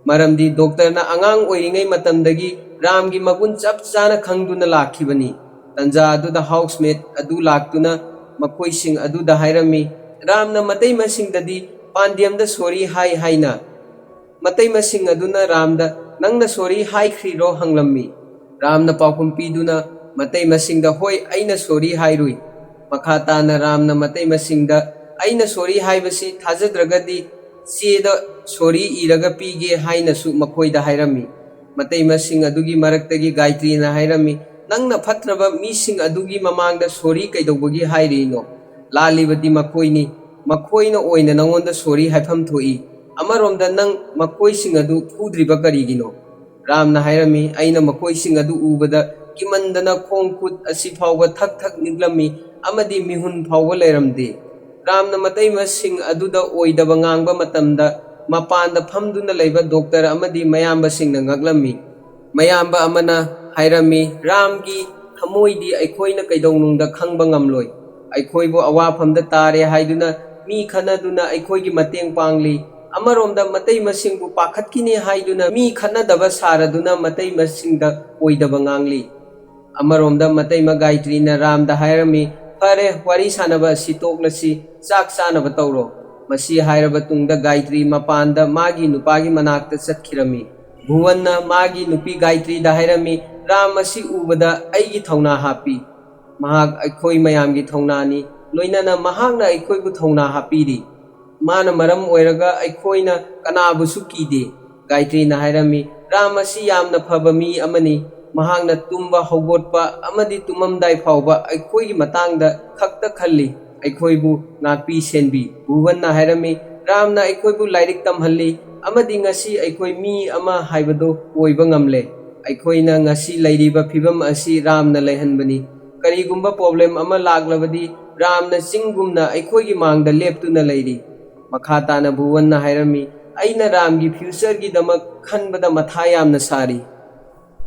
ꯃꯔꯝꯗꯤ ꯗꯣꯛꯇꯔꯅ ꯑꯉꯥꯡ ꯑꯣꯏꯔꯤꯉꯩ ꯃꯇꯝꯗꯒꯤ ꯔꯥꯝꯒꯤ ꯃꯒꯨꯟ ꯆꯞ ꯆꯥꯅ ꯈꯪꯗꯨꯅ ꯂꯥꯛꯈꯤꯕꯅꯤ꯫ ꯇꯟꯖꯥ ꯑꯗꯨꯗ ꯍꯥꯎꯁꯃꯦꯠ ꯑꯗꯨ ꯂꯥꯛꯇꯨꯅ ꯃꯈꯣꯏꯁꯤꯡ ꯑꯗꯨꯗ ꯍꯥꯏꯔꯝꯃꯤ, "ꯔꯥꯝꯅ ꯃꯇꯩꯃꯁꯤꯡꯗꯗꯤ ꯄꯥꯟꯗꯦꯝꯗ ꯁꯣꯔꯤ ꯍꯥꯏ ꯍꯥꯏꯅ"꯫ ꯃꯇꯩꯃꯁꯤꯡ ꯑꯗꯨꯅ ꯔꯥꯝꯗ "ꯅꯪꯅ ꯁꯣꯔꯤ ꯍꯥꯏꯈ꯭ꯔꯤꯔꯣ" ꯍꯪꯂꯝꯃꯤ꯫ ꯔꯥꯝꯅ ꯄꯥꯎꯈꯨꯝ ꯄꯤꯗꯨꯅ ꯃꯇꯩꯃꯁꯤꯡꯗ "ꯍꯣꯏ, ꯑꯩꯅ ꯁꯣꯔꯤ ꯍꯥꯏꯔꯨꯏ"꯫ ꯃꯈꯥ ꯇꯥꯅ ꯔꯥꯝꯅ ꯃꯇꯩꯃꯁꯤꯡꯗ "ꯑꯩꯅ ꯁꯣꯔꯤ ꯍꯥꯏꯕꯁꯤ ꯊꯥꯖꯗ꯭ꯔꯒꯗꯤ ꯆꯦꯗ ꯁꯣꯔꯤ ꯏꯔꯒ ꯄꯤꯒꯦ" ꯍꯥꯏꯅꯁꯨ ꯃꯈꯣꯏꯗ ꯍꯥꯏꯔꯝꯃꯤ꯫ ꯃꯇꯩꯃꯁꯤꯡ ꯑꯗꯨꯒꯤ ꯃꯔꯛꯇꯒꯤ ꯒꯥꯏꯇ꯭ꯔꯤꯅ ꯍꯥꯏꯔꯝꯃꯤ, "ꯅꯪꯅ ꯐꯠꯇ꯭ꯔꯕ ꯃꯤꯁꯤꯡ ꯑꯗꯨꯒꯤ ꯃꯃꯥꯡꯗ ꯁꯣꯔꯤ ꯀꯩꯗꯧꯕꯒꯤ ꯍꯥꯏꯔꯤꯅꯣ? ꯂꯥꯜꯂꯤꯕꯗꯤ ꯃꯈꯣꯏꯅꯤ, ꯃꯈꯣꯏꯅ ꯑꯣꯏꯅ ꯅꯉꯣꯟꯗ ꯁꯣꯔꯤ ꯍꯥꯏꯐꯝ ꯊꯣꯛꯏ꯫ ꯑꯃꯔꯣꯝꯗ ꯅꯪ ꯃꯈꯣꯏꯁꯤꯡ ꯑꯗꯨ ꯐꯨꯗ꯭ꯔꯤꯕ ꯀꯔꯤꯒꯤꯅꯣ"꯫ ꯔꯥꯝꯅ ꯍꯥꯏꯔꯝꯃꯤ, "ꯑꯩꯅ ꯃꯈꯣꯏꯁꯤꯡ ꯑꯗꯨ ꯎꯕꯗ ꯀꯤꯃꯟꯗꯅ ꯈꯣꯡ ꯈꯨꯠ ꯑꯁꯤ ꯐꯥꯎꯕ ꯊꯛ ꯊꯛ ꯅꯤꯛꯂꯝꯃꯤ, ꯑꯃꯗꯤ ꯃꯤꯍꯨꯟ ꯐꯥꯎꯕ ꯂꯩꯔꯝꯗꯦ"꯫ ꯔꯥꯝꯅ ꯃꯇꯩꯃꯁꯤꯡ ꯑꯗꯨꯗ ꯑꯣꯏꯗꯕ ꯉꯥꯡꯕ ꯃꯇꯝꯗ ꯃꯄꯥꯟꯗ ꯐꯝꯗꯨꯅ ꯂꯩꯕ ꯗꯣꯛꯇꯔ ꯑꯃꯗꯤ ꯃꯌꯥꯝꯕꯁꯤꯡꯅ ꯉꯛꯂꯝꯃꯤ꯫ ꯃꯌꯥꯝꯕ ꯑꯃꯅ ꯍꯥꯏꯔꯝꯃꯤ, "ꯔꯥꯝꯒꯤ ꯊꯃꯣꯏꯗꯤ ꯑꯩꯈꯣꯏꯅ ꯀꯩꯗꯧꯅꯨꯡꯗ ꯈꯪꯕ ꯉꯝꯂꯣꯏ꯫ ꯑꯩꯈꯣꯏꯕꯨ ꯑꯋꯥꯐꯝꯗ ꯇꯥꯔꯦ ꯍꯥꯏꯗꯨꯅ ꯃꯤ ꯈꯠꯅꯗꯨꯅ ꯑꯩꯈꯣꯏꯒꯤ ꯃꯇꯦꯡ ꯄꯥꯡꯂꯤ꯫ ꯑꯃꯔꯣꯝꯗ ꯃꯇꯩꯃꯁꯤꯡꯕꯨ ꯄꯥꯈꯠꯈꯤꯅꯤ ꯍꯥꯏꯗꯨꯅ ꯃꯤ ꯈꯠꯅꯗꯕ ꯁꯥꯔꯗꯨꯅ ꯃꯇꯩꯃꯁꯤꯡꯗ ꯑꯣꯏꯗꯕ ꯉꯥꯡꯂꯤ"꯫ ꯑꯃꯔꯣꯝꯗ ꯃꯇꯩꯃ ꯒꯥꯏꯇ꯭ꯔꯤꯅ ꯔꯥꯝꯗ ꯍꯥꯏꯔꯝꯃꯤ, "ꯐꯔꯦ, ꯋꯥꯔꯤ ꯁꯥꯅꯕ ꯑꯁꯤ ꯇꯣꯛꯂꯁꯤ, ꯆꯥꯛ ꯆꯥꯅꯕ ꯇꯧꯔꯣ"꯫ ꯃꯁꯤ ꯍꯥꯏꯔꯕ ꯇꯨꯡꯗ ꯒꯥꯏꯇ꯭ꯔꯤ ꯃꯄꯥꯟꯗ ꯃꯥꯒꯤ ꯅꯨꯄꯥꯒꯤ ꯃꯅꯥꯛꯇ ꯆꯠꯈꯤꯔꯝꯃꯤ꯫ ꯚꯨꯋꯟꯅ ꯃꯥꯒꯤ ꯅꯨꯄꯤ ꯒꯥꯏꯇ꯭ꯔꯤꯗ ꯍꯥꯏꯔꯝꯃꯤ, "ꯔꯥꯝ ꯑꯁꯤ ꯎꯕꯗ ꯑꯩꯒꯤ ꯊꯧꯅꯥ ꯍꯥꯞꯄꯤ꯫ ꯃꯍꯥꯛ ꯑꯩꯈꯣꯏ ꯃꯌꯥꯝꯒꯤ ꯊꯧꯅꯥꯅꯤ, ꯂꯣꯏꯅꯅ ꯃꯍꯥꯛꯅ ꯑꯩꯈꯣꯏꯕꯨ ꯊꯧꯅꯥ ꯍꯥꯞꯄꯤꯔꯤ꯫ ꯃꯥꯅ ꯃꯔꯝ ꯑꯣꯏꯔꯒ ꯑꯩꯈꯣꯏꯅ ꯀꯅꯥꯕꯨꯁꯨ ꯀꯤꯗꯦ"꯫ ꯒꯥꯏꯇ꯭ꯔꯤꯅ ꯍꯥꯏꯔꯝꯃꯤ, "ꯔꯥꯝ ꯑꯁꯤ ꯌꯥꯝꯅ ꯐꯕ ꯃꯤ ꯑꯃꯅꯤ꯫ ꯃꯍꯥꯛꯅ ꯇꯨꯝꯕ ꯍꯧꯒꯠꯄ ꯑꯃꯗꯤ ꯇꯨꯝꯃꯝꯗꯥꯏ ꯐꯥꯎꯕ ꯑꯩꯈꯣꯏꯒꯤ ꯃꯇꯥꯡꯗ ꯈꯛꯇ ꯈꯜꯂꯤ, ꯑꯩꯈꯣꯏꯕꯨ ꯉꯥꯛꯄꯤ ꯁꯦꯟꯕꯤ"꯫ ꯚꯨꯋꯟꯅ ꯍꯥꯏꯔꯝꯃꯤ, "ꯔꯥꯝꯅ ꯑꯩꯈꯣꯏꯕꯨ ꯂꯥꯏꯔꯤꯛ ꯇꯝꯍꯜꯂꯤ, ꯑꯃꯗꯤ ꯉꯁꯤ ꯑꯩꯈꯣই ꯃꯤ ꯑꯃ ꯍꯥꯏꯕꯗꯨ ꯑꯣꯏꯕ ꯉꯝꯂꯦ꯫ ꯑꯩꯈꯣꯏꯅ ꯉꯁꯤ ꯂꯩꯔꯤꯕ ꯐꯤꯚꯝ ꯑꯁꯤ ꯔꯥꯝꯅ ꯂꯩꯍꯟꯕꯅꯤ꯫ ꯀꯔꯤꯒꯨꯝꯕ ꯄ꯭ꯔꯣꯕ꯭ꯂꯦꯝ ꯑꯃ ꯂꯥꯛꯂꯕꯗꯤ ꯔꯥꯝꯅ ꯆꯤꯡꯒꯨꯝꯅ ꯑꯩꯈꯣꯏꯒꯤ ꯃꯥꯡꯗ ꯂꯦꯞꯇꯨꯅ ꯂꯩꯔꯤ"꯫ ꯃꯈꯥ ꯇꯥꯅ ꯚꯨꯋꯟꯅ ꯍꯥꯏꯔꯝꯃꯤ, "ꯑꯩꯅ ꯔꯥꯝꯒꯤ ꯐ꯭ꯌꯨꯆꯔꯒꯤꯗꯃꯛ ꯈꯟꯕꯗ ꯃꯊꯥ ꯌꯥꯝꯅ ꯁꯥꯔꯤ"꯫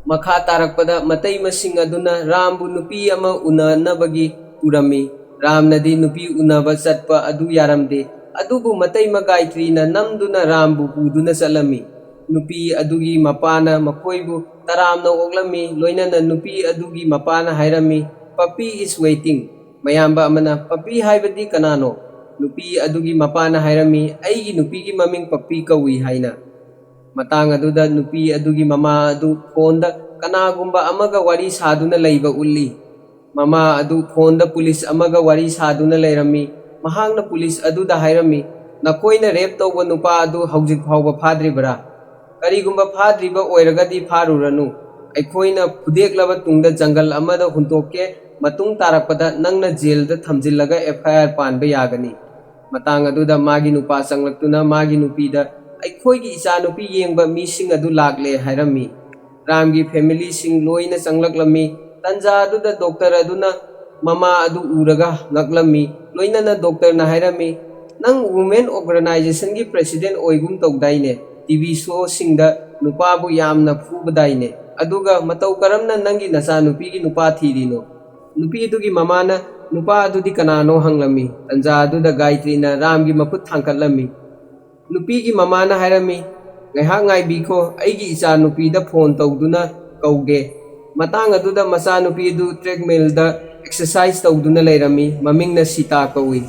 ꯃꯈꯥ ꯇꯥꯔꯛꯄꯗ ꯃꯇꯩꯃꯁꯤꯡ ꯑꯗꯨꯅ ꯔꯥꯝꯕꯨ ꯅꯨꯄꯤ ꯑꯃ ꯎꯅꯅꯕꯒꯤ ꯄꯨꯔꯝꯃꯤ꯫ ꯔꯥꯝꯅꯗꯤ ꯅꯨꯄꯤ ꯎꯅꯕ ꯆꯠꯄ ꯑꯗꯨ ꯌꯥꯔꯝꯗꯦ, ꯑꯗꯨꯕꯨ ꯃꯇꯩꯃ ꯒꯥꯏꯇ꯭ꯔꯤꯅ ꯅꯝꯗꯨꯅ ꯔꯥꯝꯕꯨ ꯄꯨꯗꯨꯅ ꯆꯠꯂꯝꯃꯤ꯫ ꯅꯨꯄꯤ ꯑꯗꯨꯒꯤ ꯃꯄꯥꯅ ꯃꯈꯣꯏꯕꯨ ꯇꯔꯥꯝꯅ ꯑꯣꯛꯂꯝꯃꯤ, ꯂꯣꯏꯅꯅ ꯅꯨꯄꯤ ꯑꯗꯨꯒꯤ ꯃꯄꯥꯅ ꯍꯥꯏꯔꯝꯃꯤ, "ꯄꯄꯤ ꯏꯁ ꯋꯦꯇꯤꯡ"꯫ ꯃꯌꯥꯝꯕ ꯑꯃꯅ, "ꯄꯄꯤ ꯍꯥꯏꯕꯗꯤ ꯀꯅꯥꯅꯣ"꯫ ꯅꯨꯄꯤ ꯑꯗꯨꯒꯤ ꯃꯄꯥꯅ ꯍꯥꯏꯔꯝꯃꯤ, "ꯑꯩꯒꯤ ꯅꯨꯄꯤꯒꯤ ꯃꯃꯤꯡ ꯄꯄꯤ ꯀꯧꯏ" ꯍꯥꯏꯅ꯫ ꯃꯇꯥꯡ ꯑꯗꯨꯗ ꯅꯨꯄꯤ ꯑꯗꯨꯒꯤ ꯃꯃꯥ ꯑꯗꯨ ꯐꯣꯟꯗ ꯀꯅꯥꯒꯨꯝꯕ ꯑꯃꯒ ꯋꯥꯔꯤ ꯁꯥꯗꯨꯅ ꯂꯩꯕ ꯎꯠꯂꯤ꯫ ꯃꯃꯥ ꯑꯗꯨ ꯐꯣꯟꯗ ꯄꯨꯂꯤꯁ ꯑꯃꯒ ꯋꯥꯔꯤ ꯁꯥꯗꯨꯅ ꯂꯩꯔꯝꯃꯤ꯫ ꯃꯍꯥꯛꯅ ꯄꯨꯂꯤꯁ ꯑꯗꯨꯗ ꯍꯥꯏꯔꯝꯃꯤ, "ꯅꯈꯣꯏꯅ ꯔꯦꯞ ꯇꯧꯕ ꯅꯨꯄꯥ ꯑꯗꯨ ꯍꯧꯖꯤꯛ ꯐꯥꯎꯕ ꯐꯥꯗ꯭ꯔꯤꯕꯔꯥ? ꯀꯔꯤꯒꯨꯝꯕ ꯐꯥꯗ꯭ꯔꯤꯕ ꯑꯣꯏꯔꯒꯗꯤ ꯐꯥꯔꯨꯔꯅꯨ꯫ ꯑꯩꯈꯣꯏꯅ ꯐꯨꯗꯦꯛꯂꯕ ꯇꯨꯡꯗ ꯖꯪꯒꯜ ꯑꯃꯗ ꯍꯨꯟꯇꯣꯛꯀꯦ, ꯃꯇꯨꯡ ꯇꯥꯔꯛꯄꯗ ꯅꯪꯅ ꯖꯦꯜꯗ ꯊꯝꯖꯤꯜꯂꯒ FIR ꯄꯥꯟꯕ ꯌꯥꯒꯅꯤ꯫ ꯃꯇꯥꯡ ꯑꯗꯨꯗ ꯃꯥꯒꯤ ꯅꯨꯄꯥ ꯆꯪꯂꯛꯇꯨꯅ ꯃꯥꯒꯤ ꯅꯨꯄꯤꯗ ꯑꯩꯈꯣꯏꯒꯤ ꯏꯆꯥꯅꯨꯄꯤ ꯌꯦꯡꯕ ꯃꯤꯁꯤꯡ ꯑꯗꯨ ꯂꯥꯛꯂꯦ ꯍꯥꯏꯔꯝꯃꯤ꯫ ꯔꯥꯝꯒꯤ ꯐꯦꯃꯤꯂꯤꯁꯤꯡ ꯂꯣꯏꯅ ꯆꯪꯂꯛꯂꯝꯃꯤ꯫ ꯇꯟꯖꯥ ꯑꯗꯨꯗ ꯗꯣꯛꯇꯔ ꯑꯗꯨꯅ ꯃꯃꯥ ꯑꯗꯨ ꯎꯔꯒ ꯉꯛꯂꯝꯃꯤ꯫ ꯂꯣꯏꯅꯅ ꯗꯣꯛꯇꯔꯅ ꯍꯥꯏꯔꯝꯃꯤ, ꯅꯪ ꯋꯨꯃꯦꯟ ꯑꯣꯔꯒꯅꯥꯏꯖꯦꯁꯟꯒꯤ ꯄ꯭ꯔꯦꯁꯤꯗꯦꯟꯠ ꯑꯣꯏꯒꯨꯝ ꯇꯧꯗꯥꯏꯅꯦ, TV ꯁꯣꯁꯤꯡꯗ ꯅꯨꯄꯥꯕꯨ ꯌꯥꯝꯅ ꯐꯨꯕꯗꯥꯏꯅꯦ, ꯑꯗꯨꯒ ꯃꯇꯧ ꯀꯔꯝꯅ ꯅꯪꯒꯤ ꯅꯆꯥꯅꯨꯄꯤꯒꯤ ꯅꯨꯄꯥ ꯊꯤꯔꯤꯅꯣ? ꯅꯨꯄꯤ ꯑꯗꯨꯒꯤ ꯃꯃꯥꯅ ꯅꯨꯄꯥ ꯑꯗꯨꯗꯤ ꯀꯅꯥꯅꯣ ꯍꯪꯂꯝꯃꯤ꯫ ꯇꯟꯖꯥ ꯑꯗꯨꯗ ꯒꯥꯌꯇ꯭ꯔꯤꯅ ꯔꯥꯝꯒꯤ ꯃꯈꯨꯠ ꯊꯥꯡꯀꯠꯂꯝꯃꯤ꯫ ꯅꯨꯄꯤꯒꯤ ꯃꯃꯥꯅ ꯍꯥꯏꯔꯝꯃꯤ, ꯉꯥꯏꯍꯥꯛ ꯉꯥꯏꯕꯤꯈꯣ, ꯑꯩꯒꯤ ꯏꯆꯥꯅꯨꯄꯤꯗ ꯐꯣꯟ ꯇꯧꯗꯨꯅ ꯀꯧꯒꯦ꯫ ꯃꯇꯥꯡ ꯑꯗꯨꯗ ꯃꯆꯥꯅꯨꯄꯤ ꯑꯗꯨ ꯇ꯭ꯔꯦꯗꯃꯤꯜꯗ ꯑꯦꯛꯁꯔꯁꯥꯏꯖ ꯇꯧꯗꯨꯅ ꯂꯩꯔꯝꯃꯤ꯫ ꯃꯃꯤꯡꯅ ꯁꯤꯇꯥ ꯀꯧꯏ꯫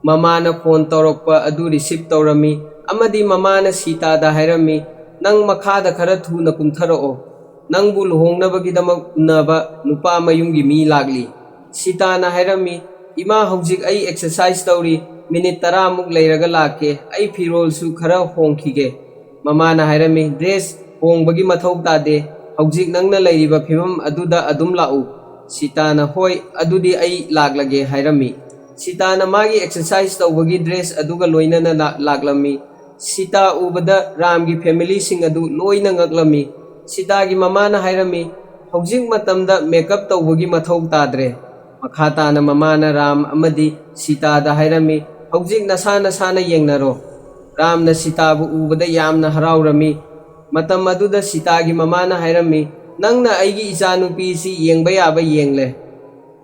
ꯃꯃꯥꯅ ꯐꯣꯟ ꯇꯧꯔꯛꯄ ꯑꯗꯨ ꯔꯤꯁꯤꯞ ꯇꯧꯔꯝꯃꯤ ꯑꯃꯗꯤ ꯃꯃꯥꯅ ꯁꯤꯇꯥꯗ ꯍꯥꯏꯔꯝꯃꯤ, ꯅꯪ ꯃꯈꯥꯗ ꯈꯔ ꯊꯨꯅ ꯀꯨꯝꯊꯔꯛꯑꯣ, ꯅꯪꯕꯨ ꯂꯨꯍꯣꯡꯅꯕꯒꯤꯗꯃꯛ ꯎꯅꯕ ꯅꯨꯄꯥ ꯃꯌꯨꯝꯒꯤ ꯃꯤ ꯂꯥꯛꯂꯤ꯫ ꯁꯤꯇꯥꯅ ꯍꯥꯏꯔꯝꯃꯤ, ꯏꯃꯥ ꯍꯧꯖꯤꯛ ꯑꯩ ꯑꯦꯛꯁꯔꯁꯥꯏꯖ ꯇꯧꯔꯤ, ꯃꯤꯅꯤꯠ 10ꯃꯨꯛ ꯂꯩꯔꯒ ꯂꯥꯛꯀꯦ, ꯑꯩ ꯐꯤꯔꯣꯜꯁꯨ ꯈꯔ ꯍꯣꯡꯈꯤꯒꯦ꯫ ꯃꯃꯥꯅ ꯍꯥꯏꯔꯝꯃꯤ, ꯗ꯭ꯔꯦꯁ ꯍꯣꯡꯕꯒꯤ ꯃꯊꯧ ꯇꯥꯗꯦ, ꯍꯧꯖꯤꯛ ꯅꯪꯅ ꯂꯩꯔꯤꯕ ꯐꯤꯕꯝ ꯑꯗꯨꯗ ꯑꯗꯨꯝ ꯂꯥꯛꯎ꯫ ꯁꯤꯇꯥꯅ ꯍꯣꯏ ꯑꯗꯨꯗꯤ ꯑꯩ ꯂꯥꯛꯂꯒꯦ ꯍꯥꯏꯔꯝꯃꯤ꯫ ꯁꯤꯇꯥꯅ ꯃꯥꯒꯤ ꯑꯦꯛꯁꯔꯁꯥꯏꯖ ꯇꯧꯕꯒꯤ ꯗ꯭ꯔꯦꯁ ꯑꯗꯨꯒ ꯂꯣꯏꯅꯅ ꯂꯥꯛꯂꯝꯃꯤ꯫ ꯁꯤꯇꯥ ꯎꯕꯗ ꯔꯥꯝꯒꯤ ꯐꯦꯃꯤꯂꯤꯁꯤꯡ ꯑꯗꯨ ꯂꯣꯏꯅ ꯉꯛꯂꯝꯃꯤ꯫ ꯁꯤꯇꯥꯒꯤ ꯃꯃꯥꯅ ꯍꯥꯏꯔꯝꯃꯤ, ꯍꯧꯖꯤꯛ ꯃꯇꯝꯗ ꯃꯦꯀꯞ ꯇꯧꯕꯒꯤ ꯃꯊꯧ ꯇꯥꯗ꯭ꯔꯦ꯫ ꯃꯈꯥ ꯇꯥꯅ ꯃꯃꯥꯅ ꯔꯥꯝ ꯑꯃꯗꯤ ꯁꯤꯇꯥꯗ ꯍꯥꯏꯔꯝꯃꯤ, ꯍꯧꯖꯤꯛ ꯅꯁꯥ ꯅꯁꯥꯅ ꯌꯦꯡꯅꯔꯣ꯫ ꯔꯥꯝꯅ ꯁꯤꯇꯥꯕꯨ ꯎꯕꯗ ꯌꯥꯝꯅ ꯍꯔꯥꯎꯔꯝꯃꯤ꯫ ꯃꯇꯝ ꯑꯗꯨꯗ ꯁꯤꯇꯥꯒꯤ ꯃꯃꯥꯅ ꯍꯥꯏꯔꯝꯃꯤ, ꯅꯪꯅ ꯑꯩꯒꯤ ꯏꯆꯥꯅꯨꯄꯤꯁꯤ ꯌꯦꯡꯕ ꯌꯥꯕ ꯌꯦꯡꯂꯦ꯫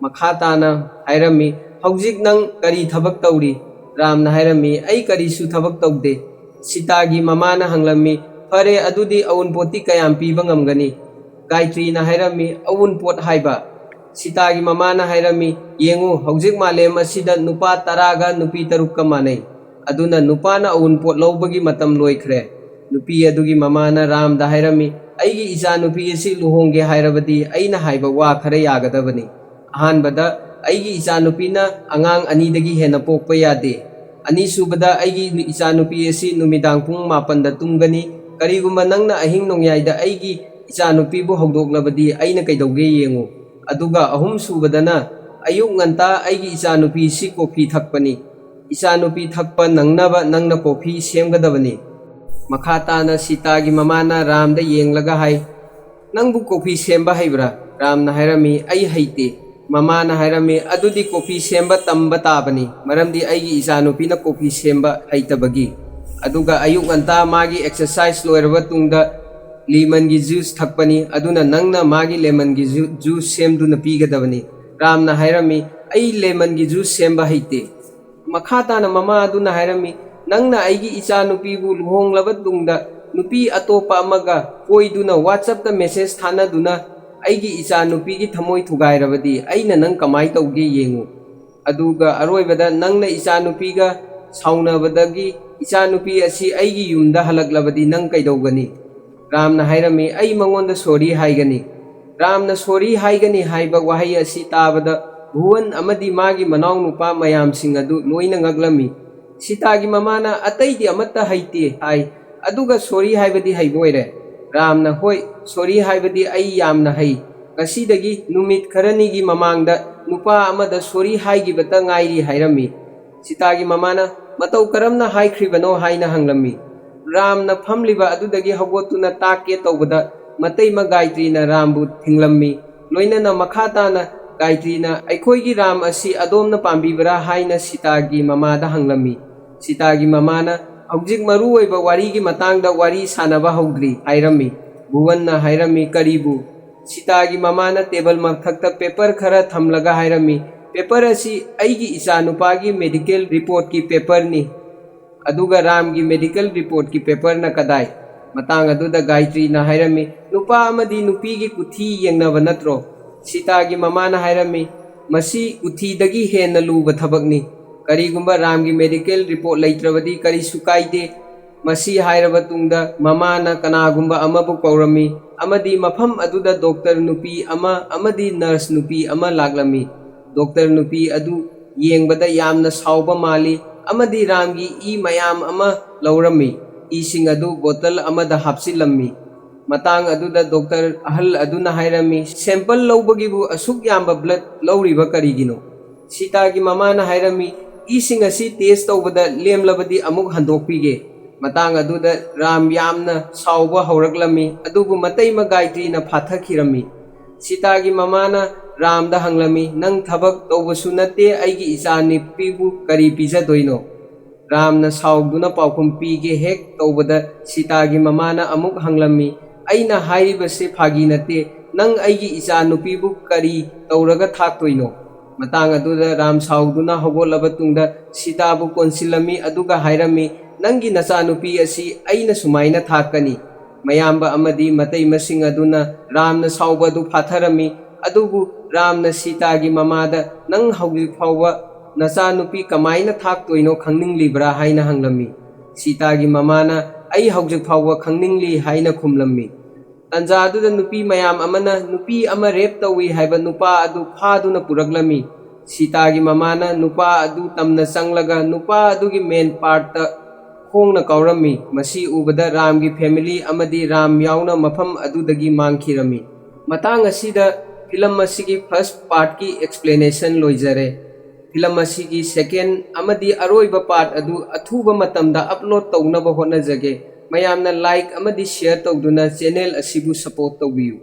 ꯃꯈꯥ ꯇꯥꯅ ꯍꯥꯏꯔꯝꯃꯤ, ꯍꯧꯖꯤꯛ ꯅꯪ ꯀꯔꯤ ꯊꯕꯛ ꯇꯧꯔꯤ? ꯔꯥꯝꯅ ꯍꯥꯏꯔꯝꯃꯤ, ꯑꯩ ꯀꯔꯤꯁꯨ ꯊꯕꯛ ꯇꯧꯗꯦ꯫ ꯁꯤꯇꯥꯒꯤ ꯃꯃꯥꯅ ꯍꯪꯂꯝꯃꯤ, ꯐꯔꯦ ꯑꯗꯨꯗꯤ ꯑꯎꯟꯄꯣꯠꯇꯤ ꯀꯌꯥꯝ ꯄꯤꯕ ꯉꯝꯒꯅꯤ? ꯒꯥꯌꯇ꯭ꯔꯤꯅ ꯍꯥꯏꯔꯝꯃꯤ, ꯑꯎꯟꯄꯣꯠ ꯍꯥꯏꯕ? ꯁꯤꯇꯥꯒꯤ ꯃꯃꯥꯅ ꯍꯥꯏꯔꯝꯃꯤ, ꯌꯦꯡꯉꯨ, ꯍꯧꯖꯤꯛ マꯂꯦꯝ ꯑꯁꯤꯗ ꯅꯨꯄꯥ 10ꯒ ꯅꯨꯄꯤ 3ꯒ ꯃꯥꯟꯅꯩ, ꯑꯗꯨꯅ ꯅꯨꯄꯥꯅ ꯑꯎꯟꯄꯣꯠ ꯂꯧꯕꯒꯤ ꯃꯇꯝ ꯂꯣꯏꯈ꯭ꯔꯦ꯫ ꯅꯨꯄꯤ ꯑꯗꯨꯒꯤ ꯃꯃꯥꯅ ꯔꯥꯝꯗ ꯍꯥꯏꯔꯝꯃꯤ, ꯑꯩꯒꯤ ꯏꯆꯥꯅꯨꯄꯤ ꯑꯁꯤ ꯂꯨꯍꯣꯡꯒꯦ ꯍꯥꯏꯔꯕꯗꯤ ꯑꯩꯅ ꯍꯥꯏꯕ ꯋꯥ ꯈꯔ ꯌꯥꯒꯗꯕꯅꯤ꯫ ꯑꯍꯥꯟꯕꯗ ꯑꯩꯒꯤ ꯏꯆꯥꯅꯨꯄꯤꯅ ꯑꯉꯥꯡ 2ꯗꯒꯤ ꯍꯦꯟꯅ ꯄꯣꯛꯄ ꯌꯥꯗꯦ꯫ ꯑꯅꯤꯁꯨꯕꯗ ꯑꯩꯒꯤ ꯏꯆꯥꯅꯨꯄꯤ ꯑꯁꯤ ꯅꯨꯃꯤꯗꯥꯡ ꯄꯨꯡ 9ꯗ ꯇꯨꯝꯒꯅꯤ꯫ ꯀꯔꯤꯒꯨꯝꯕ ꯅꯪꯅ ꯑꯍꯤꯡ ꯅꯣꯡꯌꯥꯏꯗ ꯑꯩꯒꯤ ꯏꯆꯥꯅꯨꯄꯤꯕꯨ ꯍꯧꯗꯣꯛꯂꯕꯗꯤ ꯑꯩꯅ ꯀꯩꯗꯧꯒꯦ ꯌꯦꯡꯉꯨ꯫ ꯑꯗꯨꯒ ꯑꯍꯨꯝꯁꯨꯕꯗꯅ ꯑꯌꯨꯛ ꯉꯟꯇꯥ ꯑꯩꯒꯤ ꯏꯆꯥꯅꯨꯄꯤꯁꯤ ꯀꯣꯐꯤ ꯊꯛꯄꯅꯤ꯫ ꯏꯆꯥꯅꯨꯄꯤ ꯊꯛꯄ ꯅꯪꯅꯕ ꯅꯪꯅ ꯀꯣꯐꯤ ꯁꯦꯝꯒꯗꯕꯅꯤ꯫ ꯃꯈꯥ ꯇꯥꯅ ꯁꯤꯇꯥꯒꯤ ꯃꯃꯥꯅ ꯔꯥꯝꯗ ꯌꯦꯡꯂꯒ ꯍꯥꯏ, ꯅꯪꯕꯨ ꯀꯣꯐꯤ ꯁꯦꯝꯕ ꯍꯩꯕ꯭ꯔꯥ? ꯔꯥꯝꯅ ꯍꯥꯏꯔꯝꯃꯤ, ꯑꯩ ꯍꯩꯇꯦ꯫ ꯃꯃꯥꯅ ꯍꯥꯏꯔꯝꯃꯤ, ꯑꯗꯨꯗꯤ ꯀꯣꯐꯤ ꯁꯦꯝꯕ ꯇꯝꯕ ꯇꯥꯕꯅꯤ, ꯃꯔꯝꯗꯤ ꯑꯩꯒꯤ ꯏꯆꯥꯅꯨꯄꯤꯅ ꯀꯣꯐꯤ ꯁꯦꯝꯕ ꯍꯩꯇꯕꯒꯤ꯫ ꯑꯗꯨꯒ ꯑꯌꯨꯛ ꯉꯟꯇꯥ ꯃꯥꯒꯤ ꯑꯦꯛꯁꯔꯁꯥꯏꯖ ꯂꯣꯏꯔꯕ ꯇꯨꯡꯗ ꯂꯤꯃꯟꯒꯤ ꯖꯨꯁ ꯊꯛꯄꯅꯤ, ꯑꯗꯨꯅ ꯅꯪꯅ ꯃꯥꯒꯤ ꯂꯦꯃꯟꯒꯤ ꯖꯨꯁ ꯁꯦꯝꯗꯨꯅ ꯄꯤꯒꯗꯕꯅꯤ꯫ ꯔꯥꯝꯅ ꯍꯥꯏꯔꯝꯃꯤ, ꯑꯩ ꯂꯦꯃꯟꯒꯤ ꯖꯨꯁ ꯁꯦꯝꯕ ꯍꯩꯇꯦ꯫ ꯃꯈꯥ ꯇꯥꯅ ꯃꯃꯥ ꯑꯗꯨꯅ ꯍꯥꯏꯔꯝꯃꯤ, ꯅꯪꯅ ꯑꯩꯒꯤ ꯏꯆꯥꯅꯨꯄꯤꯕꯨ ꯂꯨꯍꯣꯡꯂꯕ ꯇꯨꯡꯗ ꯅꯨꯄꯤ ꯑꯇꯣꯞꯄ ꯑꯃꯒ ꯀꯣꯏꯗꯨꯅ WhatsAppꯇ ꯃꯦꯁꯦꯖ ꯊꯥꯅꯗꯨꯅ ꯑꯩꯒꯤ ꯏꯆꯥꯅꯨꯄꯤꯒꯤ ꯊꯃꯣꯏ ꯊꯨꯒꯥꯏꯔꯕꯗꯤ ꯑꯩꯅ ꯅꯪ ꯀꯃꯥꯏ ꯇꯧꯒꯦ ꯌꯦꯡꯉꯨ꯫ ꯑꯗꯨꯒ ꯑꯔꯣꯏꯕꯗ ꯅꯪꯅ ꯏꯆꯥꯅꯨꯄꯤꯒ ꯁꯥꯎꯅꯕꯗꯒꯤ ꯏꯆꯥꯅꯨꯄꯤ ꯑꯁꯤ ꯑꯩꯒꯤ ꯌꯨꯝꯗ ꯍꯜꯂꯛꯂꯕꯗꯤ ꯅꯪ ꯀꯩꯗꯧꯒꯅꯤ? ꯔꯥꯝꯅ ꯍꯥꯏꯔꯝꯃꯤ, ꯑꯩ ꯃꯉꯣꯟꯗ ꯁꯣꯔꯤ ꯍꯥꯏꯒꯅꯤ꯫ ꯔꯥꯝꯅ ꯁꯣꯔꯤ ꯍꯥꯏꯒꯅꯤ ꯍꯥꯏꯕ ꯋꯥꯍꯩ ꯑꯁꯤ ꯇꯥꯕꯗ ꯚꯨꯋꯟ ꯑꯃꯗꯤ ꯃꯥꯒꯤ ꯃꯅꯥꯎꯅꯨꯄꯥ ꯃꯌꯥꯝꯁꯤꯡ ꯑꯗꯨ ꯂꯣꯏꯅ ꯉꯛꯂꯝꯃꯤ꯫ ꯁꯤꯇꯥꯒꯤ ꯃꯃꯥꯅ ꯑꯇꯩꯗꯤ ꯑꯃꯠꯇ ꯍꯩꯇꯦ ꯍꯥꯏ, ꯑꯗꯨꯒ ꯁꯣꯔꯤ ꯍꯥꯏꯕꯗꯤ ꯍꯩꯕꯣꯏꯔꯦ? ꯔꯥꯝꯅ ꯍꯣꯏ, ꯁꯣꯔꯤ ꯍꯥꯏꯕꯗꯤ ꯑꯩ ꯌꯥꯝꯅ ꯍꯩ꯫ ꯉꯁꯤꯗꯒꯤ ꯅꯨꯃꯤꯠ ꯈꯔꯅꯤꯒꯤ ꯃꯃꯥꯡꯗ ꯅꯨꯄꯥ ꯑꯃꯗ ꯁꯣꯔꯤ ꯍꯥꯏꯈꯤꯕꯇ ꯉꯥꯏꯔꯤ ꯍꯥꯏꯔꯝꯃꯤ꯫ ꯁꯤꯇꯥꯒꯤ ꯃꯃꯥꯅ ꯃꯇꯧ ꯀꯔꯝꯅ ꯍꯥꯏꯈ꯭ꯔꯤꯕꯅꯣ ꯍꯥꯏꯅ ꯍꯪꯂꯝꯃꯤ꯫ ꯔꯥꯝꯅ ꯐꯝꯂꯤꯕ ꯑꯗꯨꯗꯒꯤ ꯍꯧꯒꯠꯇꯨꯅ ꯇꯥꯛꯀꯦ ꯇꯧꯕꯗ ꯃꯇꯩꯃ ꯒꯥꯌꯇ꯭ꯔꯤꯅ ꯔꯥꯝꯕꯨ ꯊꯤꯡꯂꯝꯃꯤ꯫ ꯂꯣꯏꯅꯅ ꯃꯈꯥ ꯇꯥꯅ ꯒꯥꯌꯇ꯭ꯔꯤꯅ ꯑꯩꯈꯣꯏꯒꯤ ꯔꯥꯝ ꯑꯁꯤ ꯑꯗꯣꯝꯅ ꯄꯥꯝꯕꯤꯕ꯭ꯔꯥ ꯍꯥꯏꯅ ꯁꯤꯇꯥꯒꯤ ꯃꯃꯥꯗ ꯍꯪꯂꯝꯃꯤ꯫ ꯁꯤꯇꯥꯒꯤ ꯃꯃꯥꯅ ꯍꯧꯖꯤꯛ ꯃꯔꯨꯑꯣꯏꯕ ꯋꯥꯔꯤꯒꯤ ꯃꯇꯥꯡꯗ ꯋꯥꯔꯤ ꯁꯥꯅꯕ ꯍꯧꯗ꯭ꯔꯤ ꯍꯥꯏꯔꯝꯃꯤ꯫ ꯚꯨꯋꯟꯅ ꯍꯥꯏꯔꯝꯃꯤ, ꯀꯔꯤꯕꯨ? ꯁꯤꯇꯥꯒꯤ ꯃꯃꯥꯅ ꯇꯦꯕꯜ ꯃꯊꯛꯇ ꯄꯦꯄꯔ ꯈꯔ ꯊꯝꯂꯒ ꯍꯥꯏꯔꯝꯃꯤ, ꯄꯦꯄꯔ ꯑꯁꯤ ꯑꯩꯒꯤ ꯏꯆꯥꯅꯨꯄꯥꯒꯤ ꯃꯦꯗꯤꯀꯦꯜ ꯔꯤꯄꯣꯔꯠꯀꯤ ꯄꯦꯄꯔꯅꯤ꯫ ꯑꯗꯨꯒ ꯔꯥꯝꯒꯤ ꯃꯦꯗꯤꯀꯦꯜ ꯔꯤꯄꯣꯔꯠꯀꯤ ꯄꯦꯄꯔꯅ ꯀꯗꯥꯏ? ꯃꯇꯥꯡ ꯑꯗꯨꯗ ꯒꯥꯌꯇ꯭ꯔꯤꯅ ꯍꯥꯏꯔꯝꯃꯤ, ꯅꯨꯄꯥ ꯑꯃꯗꯤ ꯅꯨꯄꯤꯒꯤ ꯀꯨꯊꯤ ꯌꯦꯡꯅꯕ ꯅꯠꯇ꯭ꯔꯣ? ꯁꯤꯇꯥꯒꯤ ꯃꯃꯥꯅ ꯍꯥꯏꯔꯝꯃꯤ, ꯃꯁꯤ ꯀꯨꯊꯤꯗꯒꯤ ꯍꯦꯟꯅ ꯂꯨꯕ ꯊꯕꯛꯅꯤ꯫ ꯀꯔꯤꯒꯨꯝꯕ ꯔꯥꯝꯒꯤ ꯃꯦꯗꯤꯀꯦꯜ ꯔꯤꯄꯣꯔꯠ ꯂꯩꯇ꯭ꯔꯕꯗꯤ ꯀꯔꯤꯁꯨ ꯀꯥꯏꯗꯦ꯫ ꯃꯁꯤ ꯍꯥꯏꯔꯕ ꯇꯨꯡꯗ ꯃꯃꯥꯅ ꯀꯅꯥꯒꯨꯝꯕ ꯑꯃꯕꯨ ꯀꯧꯔꯝꯃꯤ ꯑꯃꯗꯤ ꯃꯐꯝ ꯑꯗꯨꯗ ꯗꯣꯛꯇꯔ ꯅꯨꯄꯤ ꯑꯃ ꯑꯃꯗꯤ ꯅꯔꯁ ꯅꯨꯄꯤ ꯑꯃ ꯂꯥꯛꯂꯝꯃꯤ꯫ ꯗꯣꯛꯇꯔ ꯅꯨꯄꯤ ꯑꯗꯨ ꯌꯦꯡꯕꯗ ꯌꯥꯝꯅ ꯁꯥꯎꯕ ꯃꯥꯜꯂꯤ ꯑꯃꯗꯤ ꯔꯥꯝꯒꯤ ꯏ ꯃꯌꯥꯝ ꯑꯃ ꯂꯧꯔꯝꯃꯤ꯫ ꯏꯁꯤꯡ ꯑꯗꯨ ꯕꯣꯇꯜ ꯑꯃꯗ ꯍꯥꯞꯆꯤꯜꯂꯝꯃꯤ꯫ ꯃꯇꯥꯡ ꯑꯗꯨꯗ ꯗꯣꯛꯇꯔ ꯑꯍꯜ ꯑꯗꯨꯅ ꯍꯥꯏꯔꯝꯃꯤ, ꯁꯦꯝꯄꯜ ꯂꯧꯕꯒꯤꯕꯨ ꯑꯁꯨꯛ ꯌꯥꯝꯕ ꯕ꯭ꯂꯗ ꯂꯧꯔꯤꯕ ꯀꯔꯤꯒꯤꯅꯣ? ꯁꯤꯇꯥꯒꯤ ꯃꯃꯥꯅ ꯍꯥꯏꯔꯝꯃꯤ, ꯏꯁꯤꯡ ꯑꯁꯤ ꯇꯦꯁ ꯇꯧꯕꯗ ꯂꯦꯝꯂꯕꯗꯤ ꯑꯃꯨꯛ ꯍꯟꯗꯣꯛꯄꯤꯒꯦ꯫ ꯃꯇꯥꯡ ꯑꯗꯨꯗ ꯔꯥꯝ ꯌꯥꯝꯅ ꯁꯥꯎꯕ ꯍꯧꯔꯛꯂꯝꯃꯤ, ꯑꯗꯨꯕꯨ ꯃꯇꯩꯃ ꯒꯥꯏꯇ꯭ꯔꯤꯅ ꯐꯥꯊꯈꯤꯔꯝꯃꯤ꯫ ꯁꯤꯇꯥꯒꯤ ꯃꯃꯥꯅ ꯔꯥꯝꯗ ꯍꯪꯂꯝꯃꯤ, ꯅꯪ ꯊꯕꯛ ꯇꯧꯕꯁꯨ ꯅꯠꯇꯦ, ꯑꯩꯒꯤ ꯏꯆꯥꯅꯨꯄꯤꯕꯨ ꯀꯔꯤ ꯄꯤꯖꯗꯣꯏꯅꯣ? ꯔꯥꯝꯅ ꯁꯥꯎꯗꯨꯅ ꯄꯥꯎꯈꯨꯝ ꯄꯤꯒꯦ ꯍꯦꯛ ꯇꯧꯕꯗ ꯁꯤꯇꯥꯒꯤ ꯃꯃꯥꯅ ꯑꯃꯨꯛ ꯍꯪꯂꯝꯃꯤ, ꯑꯩꯅ ꯍꯥꯏꯔꯤꯕꯁꯤ ꯐꯥꯒꯤ ꯅꯠꯇꯦ, ꯅꯪ ꯑꯩꯒꯤ ꯏꯆꯥꯅꯨꯄꯤꯕꯨ ꯀꯔꯤ ꯇꯧꯔꯒ ꯊꯥꯛꯇꯣꯏꯅꯣ? ꯃꯇꯥꯡ ꯑꯗꯨꯗ ꯔꯥꯝ ꯁꯥꯎꯗꯨꯅ ꯍꯧꯒꯠꯂꯕ ꯇꯨꯡꯗ ꯁꯤꯇꯥꯕꯨ ꯀꯣꯟꯁꯤꯜꯂꯝꯃꯤ ꯑꯗꯨꯒ ꯍꯥꯏꯔꯝꯃꯤ, ꯅꯪꯒꯤ ꯅꯆꯥꯅꯨꯄꯤ ꯑꯁꯤ ꯑꯩꯅ ꯁꯨꯃꯥꯏꯅ ꯊꯥꯛꯀꯅꯤ꯫ ꯃꯌꯥꯝꯕ ꯑꯃꯗꯤ ꯃꯇꯩꯃꯁꯤꯡ ꯑꯗꯨꯅ ꯔꯥꯝꯅ ꯁꯥꯎꯕ ꯑꯗꯨ ꯐꯥꯊꯔꯝꯃꯤ, ꯑꯗꯨꯕꯨ ꯔꯥꯝꯅ ꯁꯤꯇꯥꯒꯤ ꯃꯃꯥꯗ ꯅꯪ ꯍꯧꯖꯤꯛ ꯐꯥꯎꯕ ꯅꯆꯥꯅꯨꯄꯤ ꯀꯃꯥꯏꯅ ꯊꯥꯛꯇꯣꯏꯅꯣ ꯈꯪꯅꯤꯡꯂꯤꯕ꯭ꯔꯥ ꯍꯥꯏꯅ ꯍꯪꯂꯝꯃꯤ꯫ ꯁꯤꯇꯥꯒꯤ ꯃꯃꯥꯅ ꯑꯩ ꯍꯧꯖꯤꯛ ꯐꯥꯎꯕ ꯈꯪꯅꯤꯡꯂꯤ ꯍꯥꯏꯅ ꯈꯨꯝꯂꯝꯃꯤ꯫ ꯇꯟꯖꯥ ꯑꯗꯨꯗ ꯅꯨꯄꯤ ꯃꯌꯥꯝ ꯑꯃꯅ ꯅꯨꯄꯤ ꯑꯃ ꯔꯦꯞ ꯇꯧꯏ ꯍꯥꯏꯕ ꯅꯨꯄꯥ ꯑꯗꯨ ꯐꯥꯗꯨꯅ ꯄꯨꯔꯛꯂꯝꯃꯤ꯫ ꯁꯤꯇꯥꯒꯤ ꯃꯃꯥꯅ ꯅꯨꯄꯥ ꯑꯗꯨ ꯇꯝꯅ ꯆꯪꯂꯒ ꯅꯨꯄꯥ ꯑꯗꯨꯒꯤ ꯃꯦꯟ ꯄꯥꯔꯠꯇ ꯈꯣꯡꯅ ꯀꯥꯎꯔꯝꯃꯤ꯫ ꯃꯁꯤ ꯎꯕꯗ ꯔꯥꯝꯒꯤ ꯐꯦꯃꯤꯂꯤ ꯑꯃꯗꯤ ꯔꯥꯝ ꯌꯥꯎꯅ ꯃꯐꯝ ꯑꯗꯨꯗꯒꯤ ꯃꯥꯡꯈꯤꯔꯝꯃꯤ꯫ ꯃꯇꯥꯡ ꯑꯁꯤꯗ ꯐꯤꯂꯝ ꯑꯁꯤꯒꯤ ꯐꯥꯔꯁꯠ ꯄꯥꯔꯠꯀꯤ ꯑꯦꯛꯁꯄ꯭ꯂꯦꯅꯦꯁꯟ ꯂꯣꯏꯖꯔꯦ꯫ ꯐꯤꯂꯝ ꯑꯁꯤꯒꯤ ꯁꯦꯀꯦꯟ ꯑꯃꯗꯤ ꯑꯔꯣꯏꯕ ꯄꯥꯔꯠ ꯑꯗꯨ ꯑꯊꯨꯕ ꯃꯇꯝꯗ ꯑꯞꯂꯣꯗ ꯇꯧꯅꯕ ꯍꯣꯠꯅꯖꯒꯦ꯫ ꯃꯌꯥꯝꯅ ꯂꯥꯏꯛ ꯑꯃꯗꯤ ꯁꯦꯌꯔ ꯇꯧꯗꯨꯅ ꯆꯦꯅꯦꯜ ꯑꯁꯤꯕꯨ ꯁꯄꯣꯔꯠ ꯇꯧꯕꯤꯌꯨ꯫